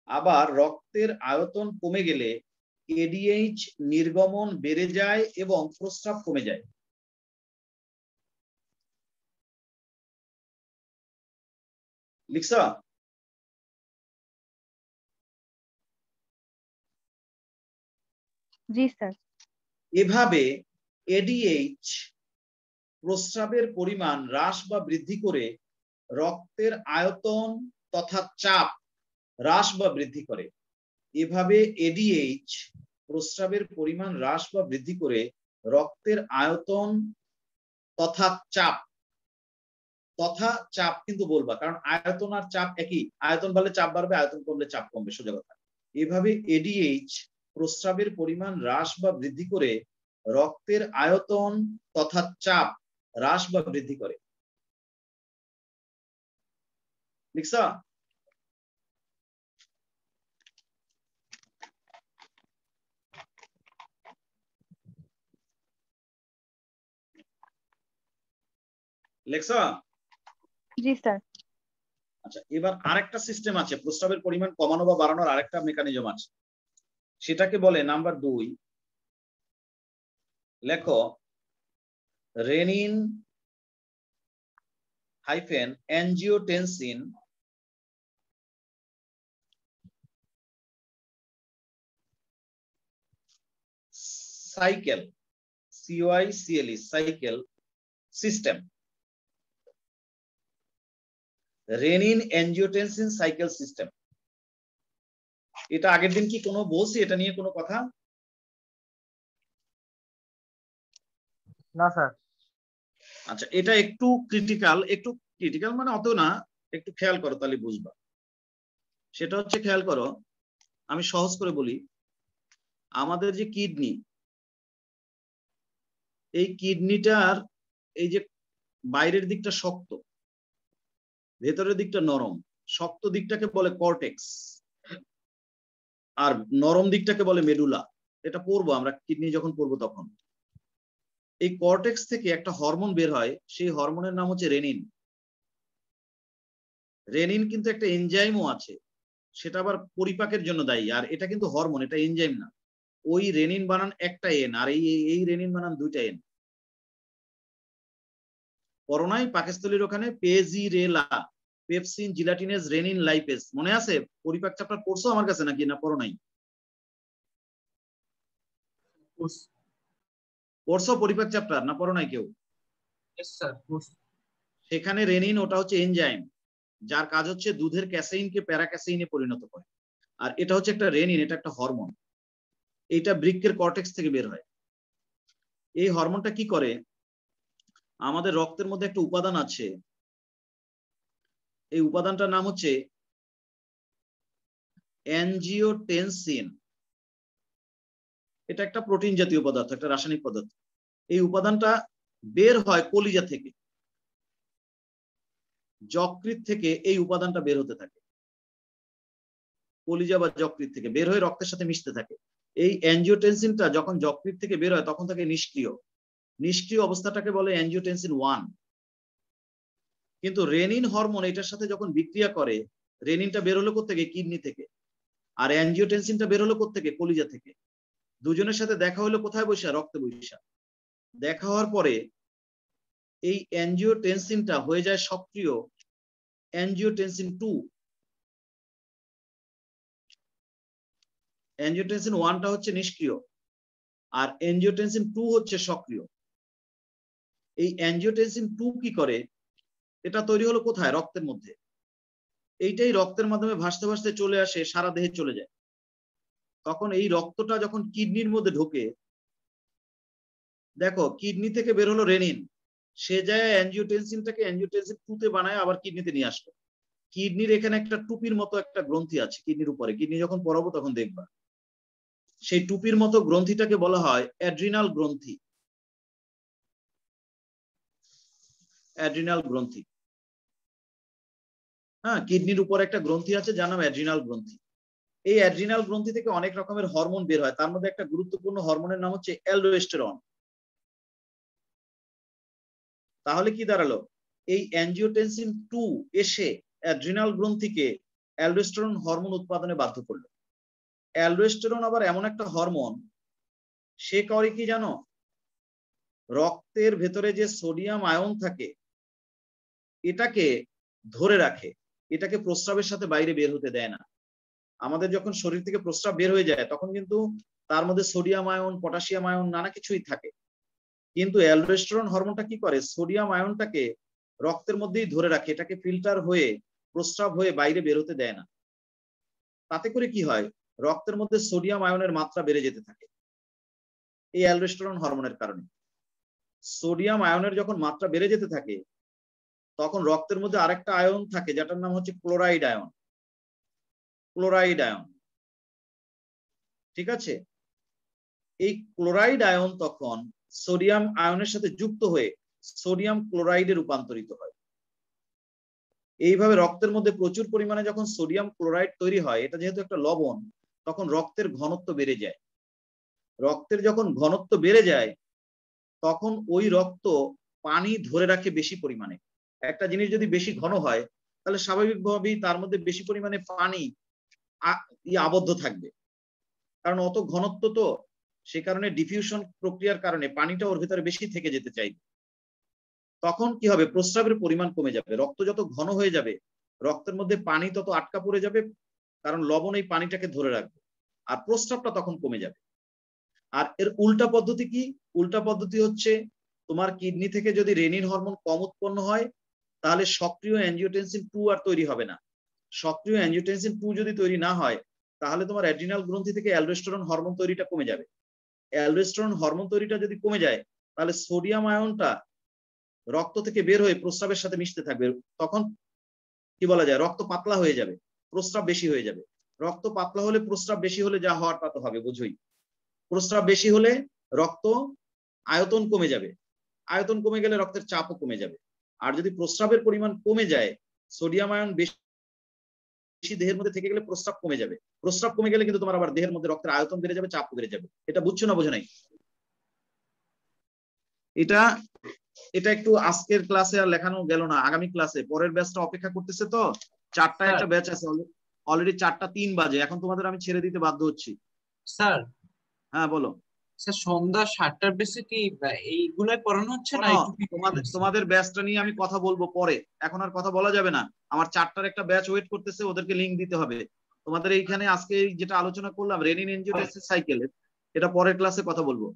Speaker 1: আবার রক্তের আয়তন কমে গেলে এডিএইচ নির্গমন বেড়ে যায় এবং প্রস্রাব কমে যায়। লিখছা?
Speaker 4: জি স্যার।
Speaker 1: এভাবে এডিএইচ প্রস্রাবের পরিমাণ হ্রাস বা বৃদ্ধি করে রক্তের আয়তন তথা চাপ হ্রাস বা বৃদ্ধি করে। এভাবে এডিএইচ প্রস্রাবের পরিমাণ হ্রাস বা বৃদ্ধি করে রক্তের আয়তন তথা চাপ কিন্তু বলবা, কারণ আয়তন আর চাপ একই। আয়তন বাড়লে চাপ বাড়বে, আয়তন কমলে চাপ কমবে, সোজা কথা। এভাবে এডিএইচ প্রস্রাবের পরিমাণ হ্রাস বা বৃদ্ধি করে রক্তের আয়তন তথা চাপ হ্রাস বা বৃদ্ধি করে। লিখছা? লেখছা?
Speaker 4: জি স্যার।
Speaker 1: আচ্ছা, এবার আরেকটা সিস্টেম আছে প্রস্রাবের পরিমাণ কমানো বা বাড়ানোর, আরেকটা মেকানিজম আছে, সেটাকে বলে নাম্বার 2। লেখো renin hyphen angiotensin cycle, CYCLE cycle system. Renin angiotensin cycle system, এটা আগের দিন কি কোনো বলছি এটা নিয়ে কোনো কথা?
Speaker 7: না স্যার।
Speaker 1: আচ্ছা, এটা একটু ক্রিটিক্যাল মানে অত না, একটু খেয়াল করো তাহলে বুঝবা। সেটা হচ্ছে, খেয়াল করো, আমি সহজ করে বলি। আমাদের যে কিডনি, এই কিডনিটার এই যে বাইরের দিকটা শক্ত, ভেতরের দিকটা নরম। শক্ত দিকটাকে বলে কর্টেক্স আর নরম দিকটাকে বলে মেডুলা। এটা পড়বো আমরা, কিডনি যখন পড়বো তখন। এই কর্টেক্স থেকে একটা হরমোন বের হয়, সেই হরমোনের নাম হচ্ছে রেনিন। রেনিন কিন্তু একটা এনজাইমও আছে, সেটা আবার পরিপাকের জন্য দায়ী। আর এটা কিন্তু হরমোন, এটা এনজাইম না। ওই রেনিন বানান একটা এন, আর এই রেনিন বানান দুইটা এন। করোনাই পাকস্থলীর ওখানে পেজিরেলা, পেপসিন, জিলাটিনেজ, রেনিন, লাইপেজ, মনে আছে? পরিপাক চ্যাপ্টার পড়ছো আমার কাছে নাকি না পড়ো নাই? পড়ছো পরিপাক চ্যাপ্টার না পড়ো নাই কেউ? সেখানে রেনিন, ওটা হচ্ছে এনজাইম, যার কাজ হচ্ছে দুধের ক্যাসেইনকে প্যারাক্যাসেইনে পরিণত করে। আর এটা হচ্ছে একটা রেনিন, এটা একটা হরমোন। এইটা বৃক্কের কর্টেক্স থেকে বের হয়। এই হরমোনটা কি করে, আমাদের রক্তের মধ্যে একটা উপাদান আছে, এই উপাদানটার নাম হচ্ছে অ্যাঞ্জিওটেনসিন। এটা একটা প্রোটিন জাতীয় পদার্থ, একটা রাসায়নিক পদার্থ। এই উপাদানটা বের হয় কলিজা থেকে, যকৃৎ থেকে এই উপাদানটা বের হতে থাকে। কলিজা বা যকৃৎ থেকে বের হয়ে রক্তের সাথে মিশতে থাকে। এই অ্যাঞ্জিওটেনসিনটা যখন যকৃৎ থেকে বের হয় তখন থাকে নিষ্ক্রিয়। নিষ্ক্রিয় অবস্থাটাকে বলে অ্যাঞ্জিওটেনসিন 1। কিন্তু রেনিন হরমোন এটার সাথে যখন বিক্রিয়া করে, রেনিনটা বের হলো কোত্থেকে? কিডনি থেকে। আর অ্যাঞ্জিওটেনসিনটা বের হলো কোত্থেকে? কলিজা থেকে। দুজনের সাথে দেখা হলো কোথায় বৈশা? রক্তে বৈশা। দেখা হওয়ার পরে এই অ্যাঞ্জিওটেনসিনটা হয়ে যায় সক্রিয় অ্যাঞ্জিওটেনসিন 2। অ্যাঞ্জিওটেনসিন 1টা হচ্ছে নিষ্ক্রিয়, আর অ্যাঞ্জিওটেনসিন 2 হচ্ছে সক্রিয়। এই অ্যাঞ্জিওটেনসিন 2 কি করে? এটা তৈরি হলো কোথায়? রক্তের মধ্যে। এইটাই রক্তের মাধ্যমে ভাসতে ভাসতে চলে আসে, সারা দেহে চলে যায়। তখন এই রক্তটা যখন কিডনির মধ্যে ঢোকে, দেখো কিডনি থেকে বের হলো রেনিন, সে যায় অ্যাঞ্জিওটেনসিনটাকে অ্যাঞ্জিওটেনসিন 2 তে বানায় আবার কিডনিতে নিয়ে আসলো। কিডনির এখানে একটা টুপির মতো একটা গ্রন্থি আছে কিডনির উপরে, কিডনি যখন পড়াবো তখন দেখবা। সেই টুপির মতো গ্রন্থিটাকে বলা হয় অ্যাড্রিনাল গ্রন্থি। অ্যাড্রিনাল গ্রন্থি, হ্যাঁ, কিডনির উপর একটা গ্রন্থি আছে যার নাম অ্যাড্রিনাল গ্রন্থি। এই অ্যাড্রিনাল গ্রন্থি থেকে অনেক রকমের হরমোন বের হয়, তার মধ্যে একটা গুরুত্বপূর্ণ হরমোনের নাম হচ্ছে অ্যালডোস্টেরন। তাহলে কি দাঁড়ালো, এই অ্যাঞ্জিওটেনসিন 2 এসে অ্যাড্রিনাল গ্রন্থিকে অ্যালডোস্টেরন হরমোন উৎপাদনে বাধ্য করলো। অ্যালডোস্টেরন আবার এমন একটা হরমোন, সে করে কি জানো, রক্তের ভেতরে যে সোডিয়াম আয়ন থাকে এটাকে ধরে রাখে, এটাকে প্রস্রাবের সাথে বাইরে বের হতে দেয় না। আমাদের যখন শরীর থেকে প্রস্রাব বের হয়ে যায় তখন কিন্তু তার মধ্যে সোডিয়াম আয়ন, পটাশিয়াম আয়ন নানা কিছুই থাকে, কিন্তু অ্যালডোস্টেরন হরমোনটা কি করে, সোডিয়াম আয়নটাকে রক্তের মধ্যেই ধরে রাখে, এটাকে ফিল্টার হয়ে প্রস্রাব হয়ে বাইরে বের হতে দেয় না। তাতে করে কি হয়, রক্তের মধ্যে সোডিয়াম আয়নের মাত্রা বেড়ে যেতে থাকে এই অ্যালডোস্টেরন হরমোনের কারণে। সোডিয়াম আয়নের যখন মাত্রা বেড়ে যেতে থাকে তখন রক্তের মধ্যে আরেকটা আয়ন থাকে যেটার নাম হচ্ছে ক্লোরাইড আয়ন। ক্লোরাইড আয়ন, ঠিক আছে, এই ক্লোরাইড আয়ন তখন সোডিয়াম আয়নের সাথে যুক্ত হয়ে সোডিয়াম ক্লোরাইডে রূপান্তরিত হয়। এইভাবে রক্তের মধ্যে প্রচুর পরিমাণে যখন সোডিয়াম ক্লোরাইড তৈরি হয়, এটা যেহেতু একটা লবণ, তখন রক্তের ঘনত্ব বেড়ে যায়। রক্তের যখন ঘনত্ব বেড়ে যায় তখন ওই রক্ত পানি ধরে রাখে বেশি পরিমাণে। একটা জিনিস যদি বেশি ঘন হয় তাহলে স্বাভাবিকভাবেই তার মধ্যে বেশি পরিমাণে পানি আবদ্ধ থাকবে, কারণ অত ঘনত্ব তো, সে কারণে ডিফিউশন প্রক্রিয়ার কারণে পানিটা ওর ভেতরে বেশি থেকে যেতে চাইবে। তখন কি হবে, প্রস্রাবের পরিমাণ কমে যাবে। রক্ত যত ঘন হয়ে যাবে রক্তের মধ্যে পানি তত আটকা পড়ে যাবে, কারণ লবণ এই পানিটাকে ধরে রাখবে, আর প্রস্রাবটা তখন কমে যাবে। আর এর উল্টা পদ্ধতি কি, উল্টা পদ্ধতি হচ্ছে তোমার কিডনি থেকে যদি রেনিন হরমোন কম উৎপন্ন হয় তাহলে সক্রিয় অ্যাঞ্জিওটেনসিন 2 আর তৈরি হবে না। সক্রিয় অ্যাঞ্জিওটেনসিন 2 যদি তৈরি না হয় তাহলে তোমার অ্যাড্রিনাল গ্রন্থি থেকে অ্যালডোস্টেরন হরমোন তৈরিটা কমে যাবে। অ্যালডোস্টেরন হরমোন তৈরিটা যদি কমে যায় তাহলে সোডিয়াম আয়নটা রক্ত থেকে বের হয়ে প্রস্রাবের সাথে মিশতে থাকবে। তখন কি বলা যায়, রক্ত পাতলা হয়ে যাবে, প্রস্রাব বেশি হয়ে যাবে। রক্ত পাতলা হলে প্রস্রাব বেশি হলে যা হওয়ার তা তো হবে, বোঝোই। প্রস্রাব বেশি হলে রক্ত আয়তন কমে যাবে, আয়তন কমে গেলে রক্তের চাপও কমে যাবে। আর যদি প্রস্রাবের পরিমাণ কমে যায়, সোডিয়াম আয়ন বেশি দেহের মধ্যে থেকে গেলে প্রস্রাব কমে যাবে। প্রস্রাব কমে গেলে কিন্তু তোমার আবার দেহের মধ্যে রক্তের আয়তন বেড়ে যাবে, চাপও বেড়ে যাবে। এটা বুঝছো না বোঝো নাই? এটা একটু আজকের ক্লাসে আর লেখানো গেল না, আগামী ক্লাসে পরের ব্যাচটা অপেক্ষা করতেছে। তো 4টায় একটা ব্যাচ আছে, অলরেডি 4:03 বাজে, এখন তোমাদের আমি ছেড়ে দিতে বাধ্য হচ্ছি।
Speaker 9: স্যার,
Speaker 1: হ্যাঁ বলো।
Speaker 9: স্যার সন্ধ্যা 7টার বেশি কি এইগুলাই পড়ানো হচ্ছে না?
Speaker 1: তোমাদের ব্যাচটা নিয়ে আমি কথা বলবো পরে, এখন আর কথা বলা যাবে না। আমার 4টার একটা ব্যাচ ওয়েট করতেছে, ওদেরকে লিংক দিতে হবে। তোমাদের এইখানে আজকে যেটা আলোচনা করলাম রেনিন এনজিওটেনসিস সাইকেল, এটা পরের ক্লাসে কথা বলবো।